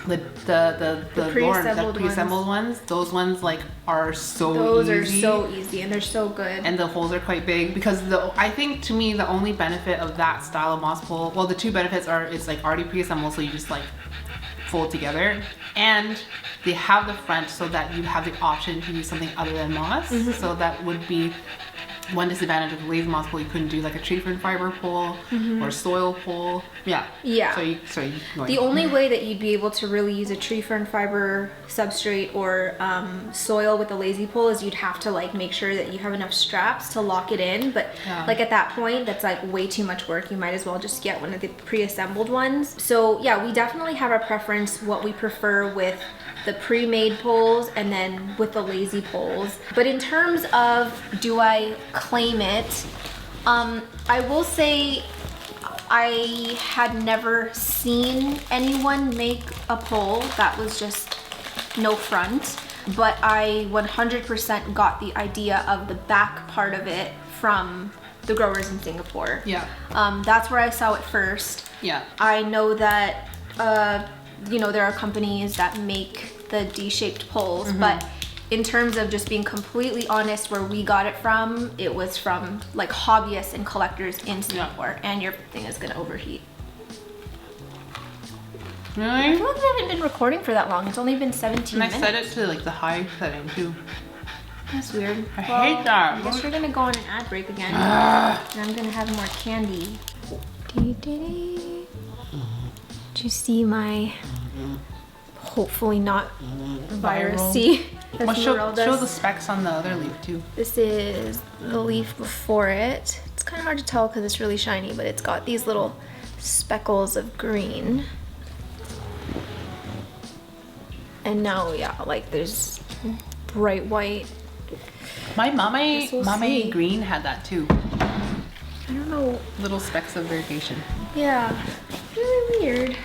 the pre-assembled ones, those ones like are so those easy. Are so easy, and they're so good. And the holes are quite big, because I think to me the only benefit of that style of moss pole, well, the two benefits are it's like already pre-assembled, so you just like fold together, and they have the front so that you have the option to use something other than moss. So that would be one disadvantage of the lazy moss pole. You couldn't do like a tree fern fiber pole or soil pole. Yeah. The only way that you'd be able to really use a tree fern fiber substrate or soil with a lazy pole is you'd have to like make sure that you have enough straps to lock it in. But like at that point, that's like way too much work. You might as well just get one of the pre-assembled ones. So yeah, we definitely have a preference what we prefer with the pre-made poles and then with the lazy poles. But in terms of do I claim it, I will say I had never seen anyone make a pole that was just no front, but I 100% got the idea of the back part of it from the growers in Singapore. Yeah. That's where I saw it first. Yeah. I know that you know, there are companies that make the D-shaped poles, but in terms of just being completely honest, where we got it from, it was from like hobbyists and collectors in Singapore. And your thing is gonna overheat. Really? I feel like we haven't been recording for that long. It's only been 17 minutes. And I set it to like the high setting too. That's weird. I hate that. I guess we're gonna go on an ad break again. And I'm gonna have more candy. Did you see my hopefully not virusy? Show the specs on the other leaf too. This is the leaf before it. It's kind of hard to tell because it's really shiny, but it's got these little speckles of green. And now, yeah, like there's bright white. My mame green had that too. I don't know. Little specks of variegation. Yeah, really weird.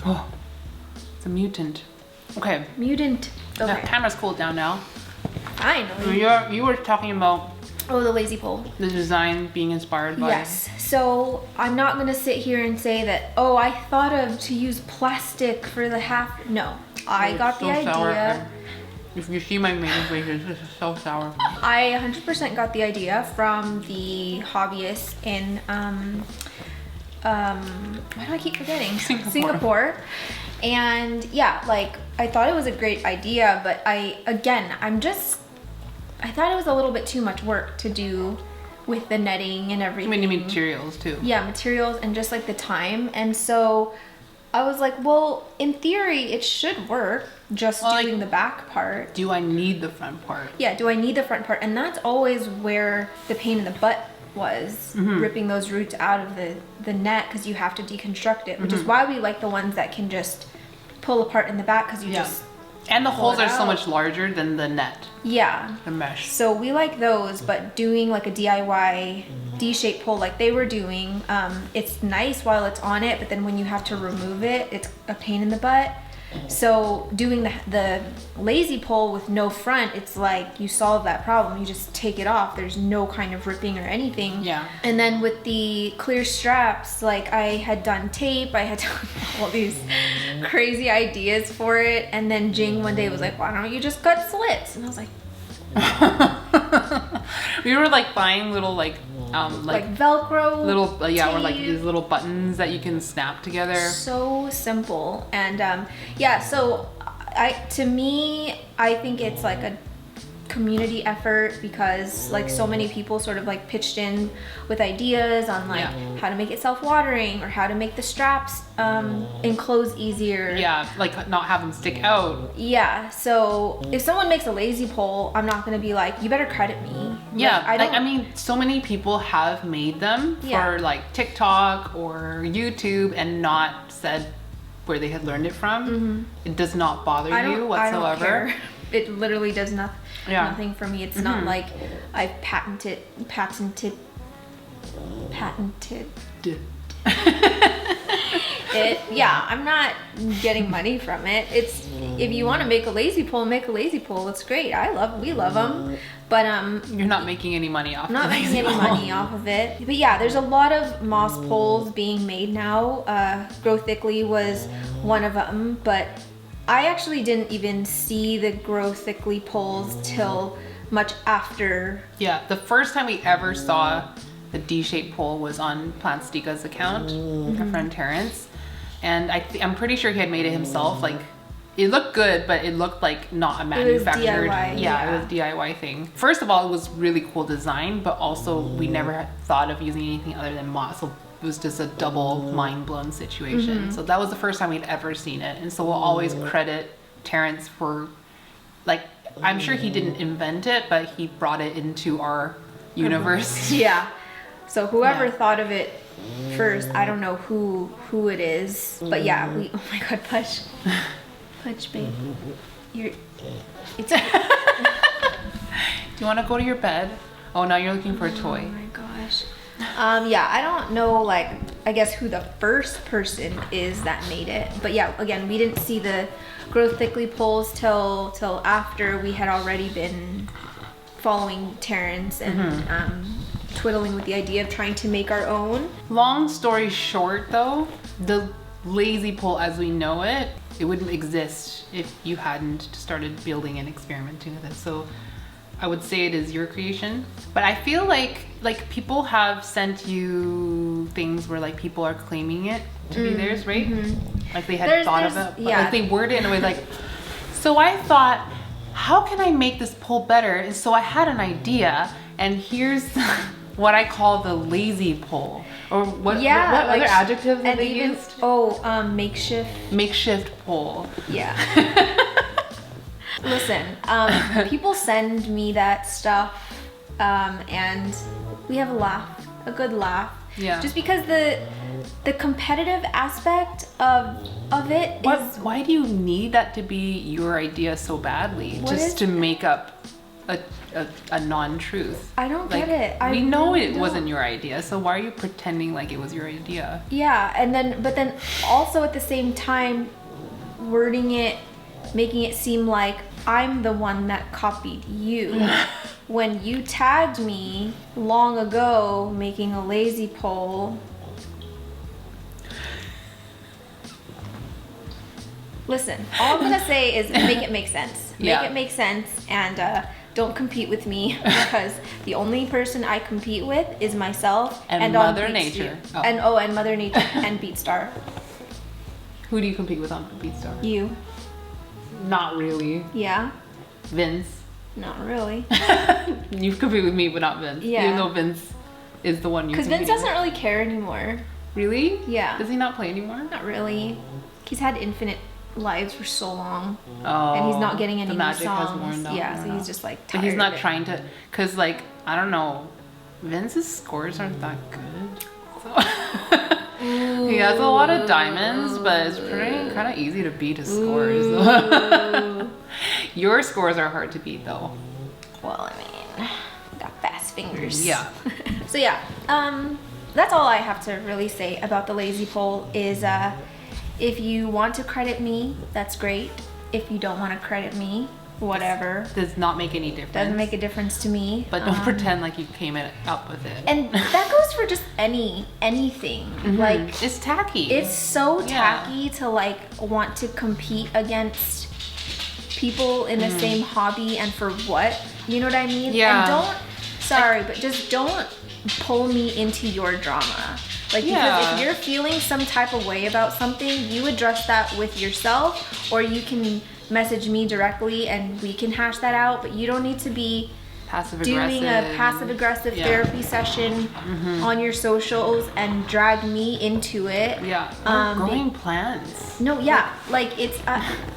Oh, it's a mutant. Okay. Mutant. Okay. The camera's cooled down now. Finally. You were talking about the lazy pole. The design being inspired by. Yes. So I'm not gonna sit here and say that, oh, I thought of to use plastic for the half. No, I got the idea. Sour. If you see my main equation, this is so sour. I 100% got the idea from the hobbyists in why do I keep forgetting? Singapore. And yeah, like I thought it was a great idea, but I thought it was a little bit too much work to do with the netting and everything. Many materials too. Yeah, materials and just like the time. And so I was like, well, in theory, it should work just doing the back part. Do I need the front part? Yeah, do I need the front part? And that's always where the pain in the butt was, ripping those roots out of the net because you have to deconstruct it, which is why we like the ones that can just pull apart in the back because you just and the holes are so much larger than the net. Yeah. The mesh. So we like those, but doing like a DIY D-shaped pole like they were doing, it's nice while it's on it, but then when you have to remove it, it's a pain in the butt. So doing the lazy pole with no front, it's like you solve that problem. You just take it off. There's no kind of ripping or anything. Yeah. And then with the clear straps, like I had done tape, I had done all these crazy ideas for it. And then Jing one day was like, why don't you just cut slits? And I was like, we were like buying little like Velcro little or like tape. these little buttons that you can snap together. So simple. And yeah, so to me I think it's like a community effort, because like so many people sort of like pitched in with ideas on like how to make it self-watering or how to make the straps enclose easier. Yeah, like not have them stick out. Yeah, so if someone makes a lazy pole, I'm not gonna be like, you better credit me. Yeah, like, I mean, so many people have made them for like TikTok or YouTube and not said where they had learned it from. It does not bother you whatsoever. I don't care. It literally does nothing for me. It's not like I've patented it. Yeah, I'm not getting money from it. It's, if you want to make a lazy pole, make a lazy pole. It's great. We love them. But you're not making any money off. I'm not making any money off of it. But yeah, there's a lot of moss poles being made now. Grow Thickly was one of them, but I actually didn't even see the Grow Thickly poles till much after. Yeah, the first time we ever saw the D-shaped pole was on Plantstica's account, our friend Terrence, and I'm pretty sure he had made it himself. Like, it looked good, but it looked like not a manufactured. It was DIY, yeah, it was DIY thing. First of all, it was really cool design, but also we never had thought of using anything other than moss. So it was just a double mind-blown situation. So that was the first time we'd ever seen it, and so we'll always credit Terrence for, like, I'm sure he didn't invent it, but he brought it into our universe. Yeah. So whoever thought of it first, I don't know who it is, but yeah, oh my god, Pudge, babe, it's. Do you want to go to your bed? Oh, now you're looking for a toy. Oh my gosh. Yeah, I don't know, like, I guess who the first person is that made it, but yeah, again, we didn't see the Grow Thickly poles till after we had already been following Terrence and twiddling with the idea of trying to make our own. Long story short, though, the lazy pole as we know it, it wouldn't exist if you hadn't started building and experimenting with it. So I would say it is your creation, but I feel like people have sent you things where like people are claiming it to be theirs, right? Like they had thought of it, but like they worded it in a way like, so I thought, how can I make this pole better? And so I had an idea, and here's what I call the lazy pole. Or what like, other adjectives have they used? Makeshift pole. Yeah. Listen, people send me that stuff, and we have a good laugh. Yeah. Just because the competitive aspect of it is. Why do you need that to be your idea so badly? Just to make up a non-truth? I don't get it. We know it wasn't your idea, so why are you pretending like it was your idea? Yeah, but then also at the same time, wording it, making it seem like I'm the one that copied you. When you tagged me long ago making a lazy pole. Listen, all I'm gonna say is make it make sense. Make it make sense, and don't compete with me, because the only person I compete with is myself and Mother Nature. And Mother Nature and BeatStar. Who do you compete with on BeatStar? You. Not really. Yeah. Vince. Not really. You compete with me, but not Vince. Yeah. Even though Vince is the one you. Because Vince doesn't really care anymore. Really? Yeah. Does he not play anymore? Not really. He's had infinite lives for so long, oh, and he's not getting any the new magic songs. has worn off. Yeah, so he's just like tired. But he's not trying to, cause like I don't know, Vince's scores aren't that good. So he has a lot of diamonds, but it's pretty kind of easy to beat his scores. Your scores are hard to beat though. Well, I mean, got fast fingers. Yeah. So yeah, that's all I have to really say about the lazy poll is if you want to credit me, that's great. If you don't want to credit me, whatever. Does not make any difference. Doesn't make a difference to me. But don't pretend like you came up with it. And that goes for just anything. Like, it's tacky. it's so tacky to like want to compete against people in the same hobby, and for what? You know what I mean? Yeah. And but just don't pull me into your drama. Like, because if you're feeling some type of way about something, you address that with yourself, or you can message me directly and we can hash that out. But you don't need to be doing a passive-aggressive therapy session on your socials and drag me into it. Yeah. Growing plants. No, like it's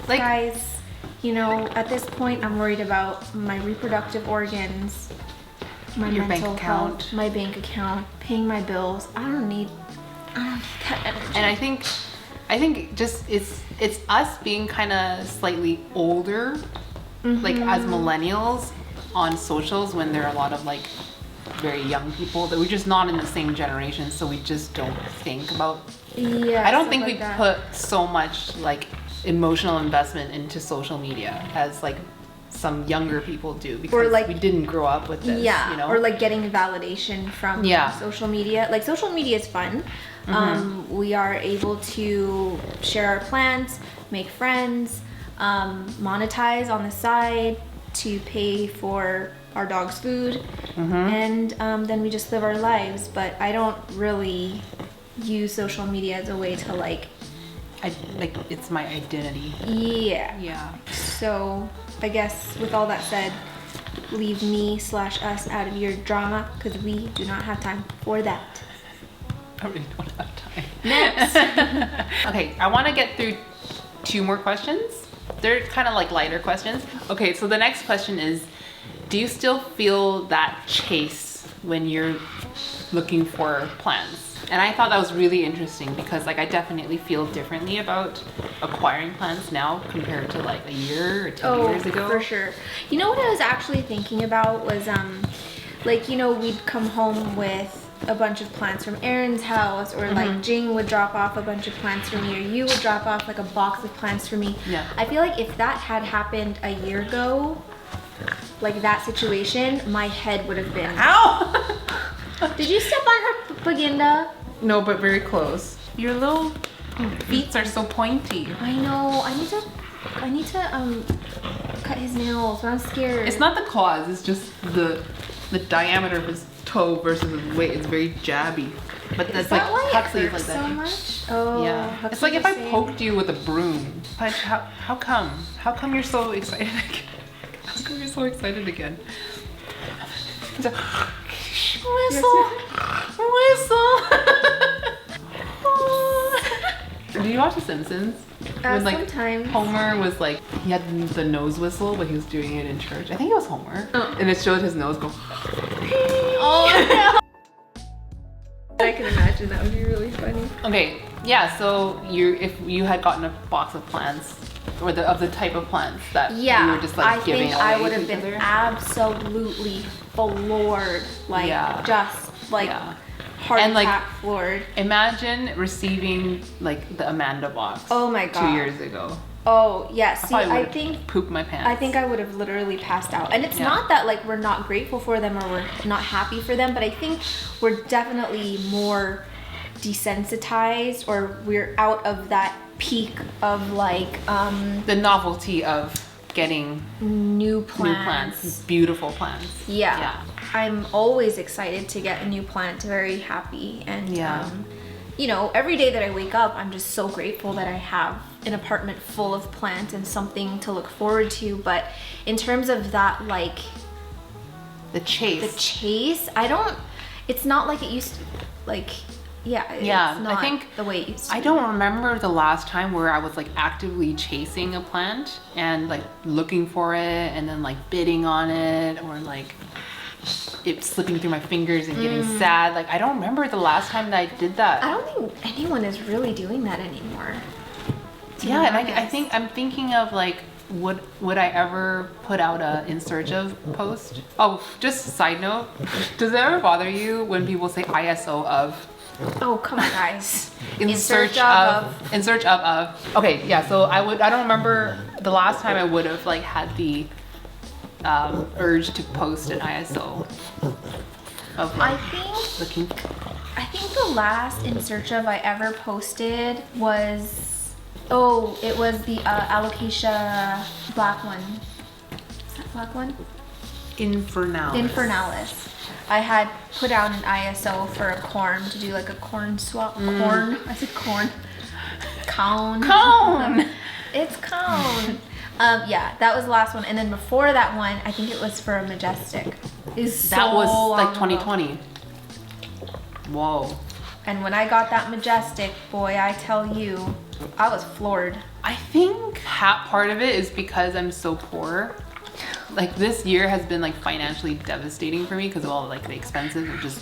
like, guys, you know, at this point I'm worried about my reproductive organs, my mental health, my bank account, paying my bills. I don't need that energy. And I think just it's us being kind of slightly older, like as millennials on socials, when there are a lot of like very young people that we're just not in the same generation, so we just don't think about. I don't think we put so much like emotional investment into social media as like some younger people do, because like, we didn't grow up with this. You know? Or like getting validation from social media. Like, social media is fun. We are able to share our plans, make friends, monetize on the side to pay for our dog's food, and then we just live our lives. But I don't really use social media as a way to like it's my identity. Yeah. So I guess with all that said, leave me/us out of your drama, because we do not have time for that. I really don't have time. Next. Okay, I want to get through 2 more questions. They're kind of like lighter questions. Okay, so the next question is, do you still feel that chase when you're looking for plants? And I thought that was really interesting, because like I definitely feel differently about acquiring plants now compared to like a year or 2 years ago. For sure. You know what I was actually thinking about was like, you know, we'd come home with a bunch of plants from Erin's house, or like Jing would drop off a bunch of plants for me, or you would drop off like a box of plants for me. Yeah. I feel like if that had happened a year ago, like that situation, my head would have been. Ow! Did you step on her paginda? No, but very close. Your little feet are so pointy. I know. I need to cut his nails, but I'm scared. It's not the claws. It's just the diameter of his toe versus his weight. It's very jabby. But that's like Huxley's like that. So much? Oh, yeah. Huxley's it's like if I poked you with a broom. Pudge, how come? How come you're so excited again? How come you're so excited again? Whistle. Did you watch The Simpsons? When like sometimes. Homer was like, he had the nose whistle, but he was doing it in church. I think it was Homer. And it showed his nose go. Oh, I can imagine that would be really funny. Okay, yeah. So if you had gotten a box of plants, or of the type of plants that you were just like giving away, I would have been absolutely floored, like just like heart attack floored. Imagine receiving like the Amanda box. Oh my god. 2 years ago. Oh yeah. See, I think pooped my pants. I think I would have literally passed out. And it's not that like we're not grateful for them or we're not happy for them, but I think we're definitely more desensitized, or we're out of that peak of like the novelty of getting new plants, beautiful plants. Yeah. I'm always excited to get a new plant, very happy, and you know, every day that I wake up, I'm just so grateful that I have an apartment full of plants and something to look forward to. But in terms of that, like the chase, it's not like it used to, like. It's not I think the way it used to be. I don't remember the last time where I was like actively chasing a plant and like looking for it and then like bidding on it, or like it slipping through my fingers and getting sad. Like I don't remember the last time that I did that. I don't think anyone is really doing that anymore. Yeah, and I think I'm thinking of like would I ever put out a in search of post? Oh, just a side note. Does it ever bother you when people say ISO of? Oh, come on, guys. In search of. Okay, yeah. So I don't remember the last time I would have like had the urge to post an ISO of like, I think the last in search of I ever posted was, it was the alocasia black one. Is that black one? Infernalis. I had put out an ISO for a corn to do like a corn swap. Corn. I said corn. Cone. It's cone. Yeah, that was the last one. And then before that one, I think it was for a majestic. That was like 2020. Whoa. And when I got that majestic, boy, I tell you, I was floored. I think part of it is because I'm so poor. Like this year has been like financially devastating for me because of all like the expenses that just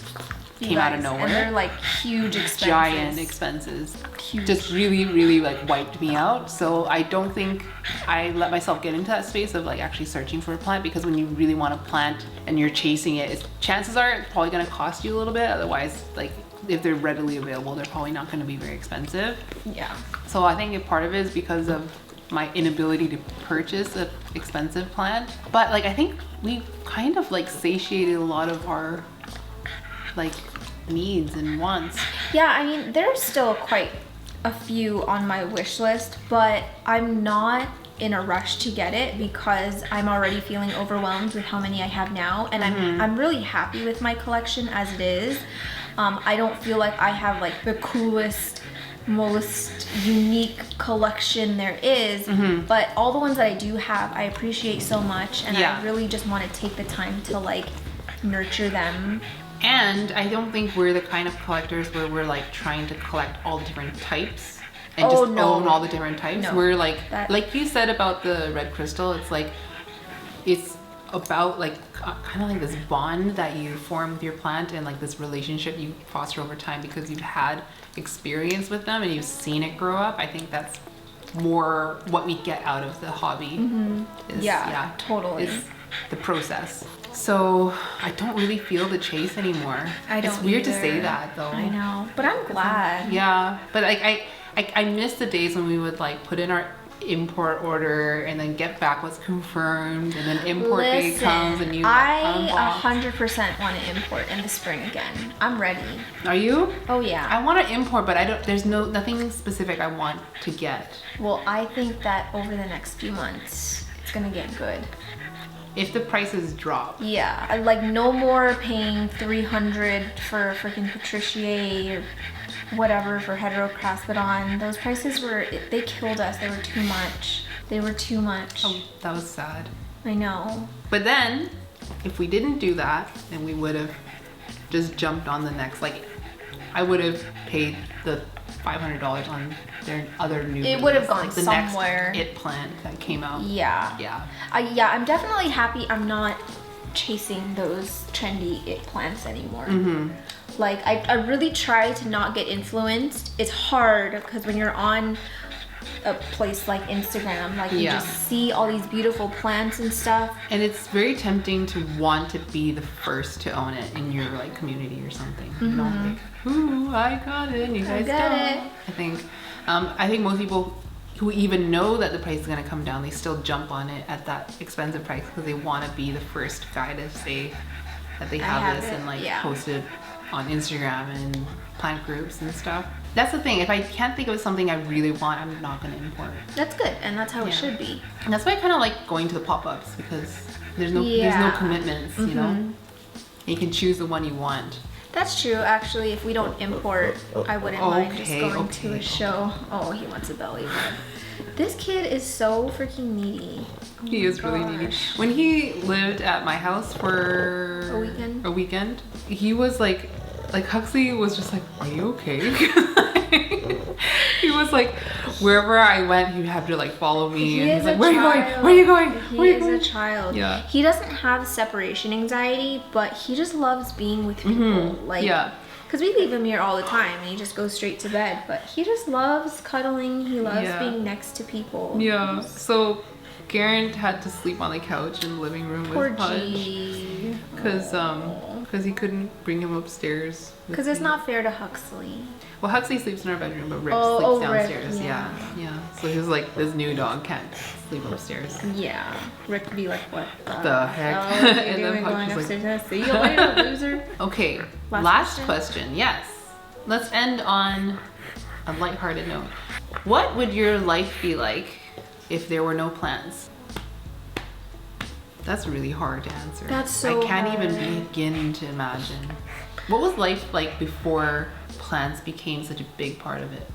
came out of nowhere. And they're like huge expenses. Giant expenses. Huge. Just really, really like wiped me out. So I don't think I let myself get into that space of like actually searching for a plant, because when you really want to plant and you're chasing it, chances are it's probably going to cost you a little bit. Otherwise, like if they're readily available, they're probably not going to be very expensive. Yeah. So I think part of it is because of my inability to purchase an expensive plant. But like I think we kind of like satiated a lot of our like needs and wants. Yeah, I mean, there's still quite a few on my wish list, but I'm not in a rush to get it because I'm already feeling overwhelmed with how many I have now, and I'm really happy with my collection as it is. I don't feel like I have like the coolest, most unique collection there is, but all the ones that I do have I appreciate so much, and I really just want to take the time to like nurture them. And I don't think we're the kind of collectors where we're like trying to collect all the different types and own all the different types. No. We're like you said about the red crystal, it's like it's about like kind of like this bond that you form with your plant, and like this relationship you foster over time because you've had experience with them and you've seen it grow up. I think that's more what we get out of the hobby. Totally. Is the process. So I don't really feel the chase anymore. It's weird to say that though. I know, but I'm glad. Yeah, but like I miss the days when we would like put in our import order and then get back what's confirmed, and then import day comes and you I 100% want to import in the spring again. I'm ready. Are you? Oh yeah. I want to import, but there's nothing specific I want to get. Well, I think that over the next few months it's gonna get good. If the prices drop. Yeah, like no more paying $300 for freaking Patricier or whatever for Heterocraspidon. Those prices they killed us. They were too much. Oh, that was sad. I know. But then, if we didn't do that, then we would have just jumped on the next, like, I would have paid the $500 on their other new It would have gone like the somewhere. Next It plant that came out. Yeah. Yeah. I'm definitely happy I'm not chasing those trendy It plants anymore. Like, I really try to not get influenced. It's hard because when you're on a place like Instagram, like you just see all these beautiful plants and stuff. And it's very tempting to want to be the first to own it in your like community or something. You know, like, ooh, I got it, you guys got it. I think most people who even know that the price is gonna come down, they still jump on it at that expensive price because they want to be the first guy to say that they have this and like post it on Instagram and plant groups and stuff. That's the thing. If I can't think of something I really want, I'm not going to import it. That's good, and that's how it should be. And that's why I kind of like going to the pop-ups because there's no commitments, you know? You can choose the one you want. That's true. Actually, if we don't import, I wouldn't mind just going to a show. Oh, he wants a belly rub. This kid is so freaking needy. He is really needy. When he lived at my house for a weekend, he was like Huxley was just like, "Are you okay?" He was like, wherever I went, he'd have to like follow me. And he's like, "Where are you going? Where are you going?" He is a child. Yeah. He doesn't have separation anxiety, but he just loves being with people. Like, because we leave him here all the time, and he just goes straight to bed. But he just loves cuddling. He loves being next to people. Yeah. So Garen had to sleep on the couch in the living room with Pudge. Because he couldn't bring him upstairs. Because it's not fair to Huxley. Well, Huxley sleeps in our bedroom, but Rick sleeps downstairs. Rick, yeah. So he was like, this new dog can't sleep upstairs. Yeah. Rick would be like, what the heck? What are you And doing then Pudge going was like, upstairs? See you later, loser. Okay, last question. Yes. Let's end on a lighthearted note. What would your life be like if there were no plants? That's really hard to answer. That's so I can't hard. even begin to imagine. What was life like before plants became such a big part of it?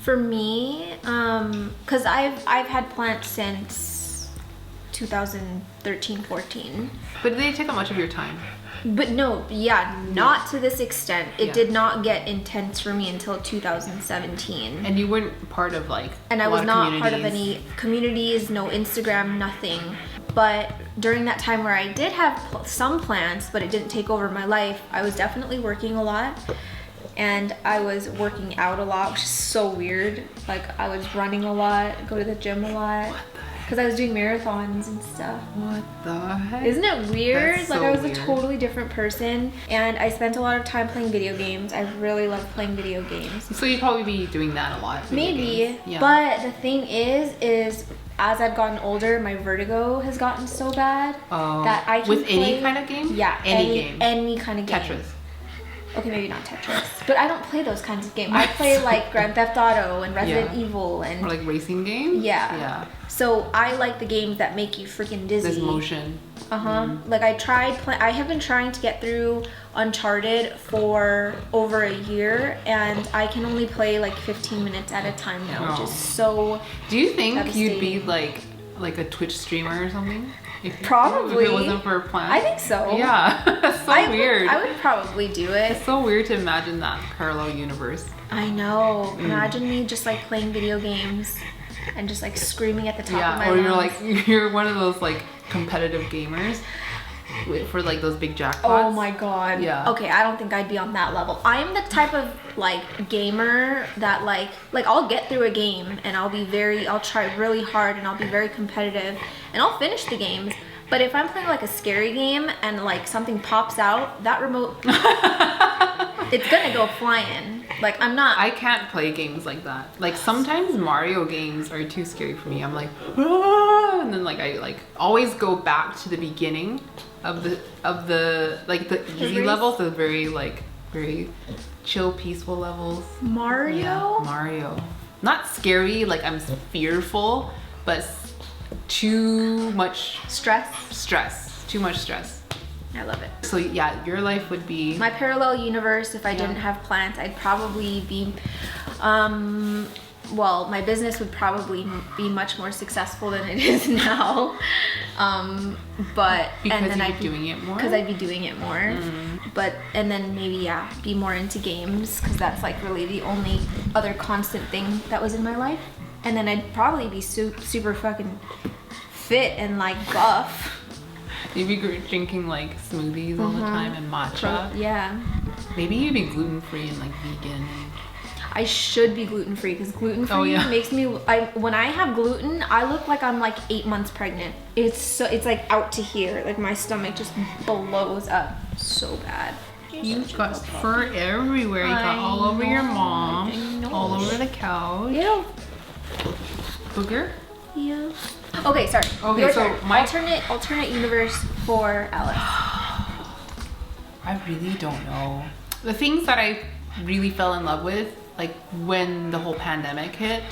For me, because I've had plants since 2013, 14. But did they take up much of your time? But no, not to this extent. It Yeah. did not get intense for me until 2017. And you weren't part of like And a I was lot of not part of communities. any communities, no Instagram, nothing. But during that time where I did have some plans, but it didn't take over my life, I was definitely working a lot. And I was working out a lot, which is so weird. Like, I was running a lot, go to the gym a lot. Because I was doing marathons and stuff. What the heck? Isn't it weird? That's Like, so I was weird. a totally different person. And I spent a lot of time playing video games. I really love playing video games. So you'd probably be doing that a lot. video Maybe, games. Yeah. but the thing is as I've gotten older, my vertigo has gotten so bad that I can with play, any kind of game? Yeah, Any game. any kind of game. Tetris. Okay, maybe not Tetris, but I don't play those kinds of games. I play like Grand Theft Auto and Resident Evil and Or like racing games? yeah. Yeah. So I like the games that make you freaking dizzy. There's motion. Like I have been trying to get through Uncharted for over a year, and I can only play like 15 minutes at a time now, which is so Do you think you'd be devastating. like a Twitch streamer or something? Probably. If it wasn't for plants? I think so. Yeah. That's so weird. I would probably do it. It's so weird to imagine that parallel universe. I know. Imagine me just like playing video games and just like screaming at the top of my Or you're lungs. like you're one of those like competitive gamers for like those big jackpots. Oh my god. Yeah. Okay, I don't think I'd be on that level. I'm the type of like gamer that like I'll get through a game and I'll try really hard and I'll be very competitive and I'll finish the games. But if I'm playing like a scary game and like something pops out, that remote it's gonna go flying. Like I can't play games like that. Like sometimes Mario games are too scary for me. I'm like, ah! And then like I like always go back to the beginning of the like the easy race? levels, the very chill, peaceful levels. Mario? Yeah, Mario. Not scary, like I'm fearful, but too much Stress. Too much stress. I love it. So yeah, your life would be My parallel universe, if I didn't have plants, I'd probably be well, my business would probably be much more successful than it is now. But because and then you'd I'd be doing it more. because I'd be doing it more. But and then maybe be more into games because that's like really the only other constant thing that was in my life. And then I'd probably be super fucking fit and like buff. You'd be drinking like smoothies all the time and matcha. Yeah. Maybe you'd be gluten free and like vegan. I should be gluten free because gluten free makes me. When I have gluten, I look like I'm like 8 months pregnant. It's like out to here. Like my stomach just blows up so bad. You've got fur everywhere. You got all over your mom, all over the couch. Ew. Booger. Yeah. Okay, sorry. Okay, Your so turn. my alternate universe for Alice. I really don't know. The things that I really fell in love with, like when the whole pandemic hit,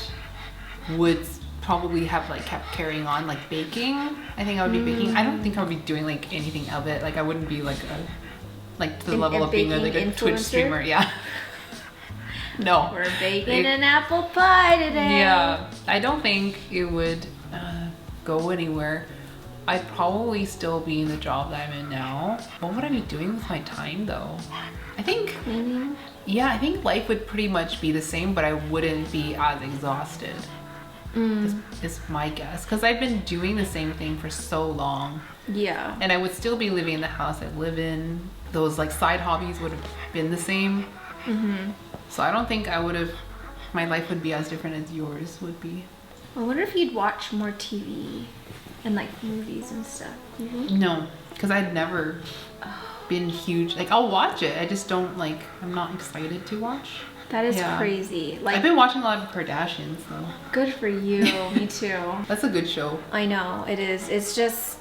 would probably have like kept carrying on, like baking. I think I would be baking. I don't think I would be doing like anything of it. Like I wouldn't be like to the level of being like a Twitch streamer. Yeah. No. We're baking an apple pie today. Yeah. I don't think it would go anywhere. I'd probably still be in the job that I'm in now. What would I be doing with my time though? I think yeah, I think life would pretty much be the same, but I wouldn't be as exhausted. Is my guess, because I've been doing the same thing for so long. Yeah. And I would still be living in the house I live in. Those like side hobbies would have been the same. So I don't think my life would be as different as yours would be. I wonder if you'd watch more TV and like movies and stuff. No, because I'd never been huge. Like, I'll watch it. I just don't like, I'm not excited to watch. That is crazy. Like, I've been watching a lot of Kardashians though. Good for you. Me too. That's a good show. I know, it is. It's just,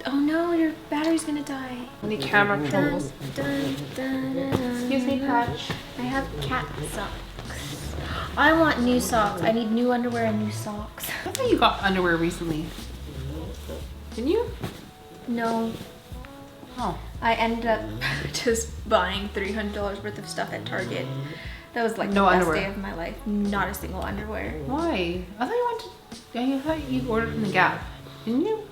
oh no, your battery's gonna die. Any camera troubles? Excuse me, Pudge. I have cat socks. I want new socks. I need new underwear and new socks. I thought you got underwear recently. Didn't you? No. Oh. I ended up just buying $300 worth of stuff at Target. That was like the best day of my life. Not a single underwear. Why? I thought I thought you ordered from the Gap. Didn't you?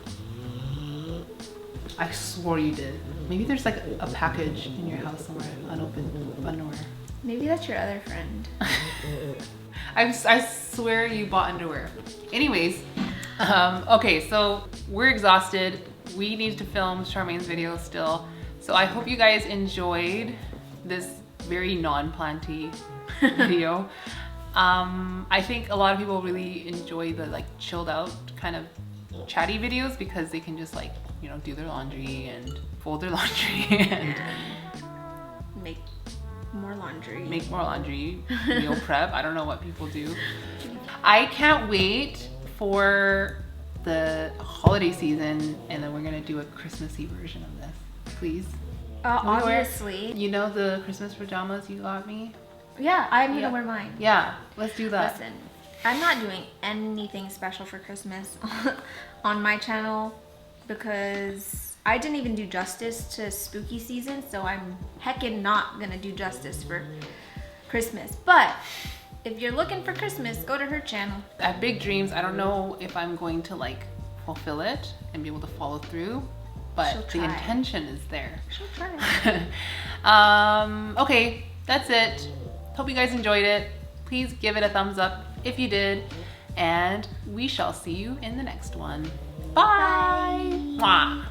I swore you did. Maybe there's like a package in your house somewhere, unopened underwear. Maybe that's your other friend. I swear you bought underwear. Anyways, okay, so we're exhausted. We need to film Charmaine's video still. So I hope you guys enjoyed this very non-planty video. I think a lot of people really enjoy the like chilled out kind of chatty videos because they can just like, you know, do their laundry and fold their laundry and make more laundry. Meal prep. I don't know what people do. I can't wait for the holiday season, and then we're gonna do a Christmassy version of this. Please. Obviously. You know the Christmas pajamas you got me? Yeah, I'm gonna wear mine. Yeah, let's do that. Listen, I'm not doing anything special for Christmas on my channel because I didn't even do justice to spooky season, so I'm heckin' not gonna do justice for Christmas. But if you're looking for Christmas, go to her channel. I have big dreams. I don't know if I'm going to like fulfill it and be able to follow through, but the intention is there. She'll try. Okay, that's it. Hope you guys enjoyed it. Please give it a thumbs up if you did, and we shall see you in the next one. Bye. Mwah.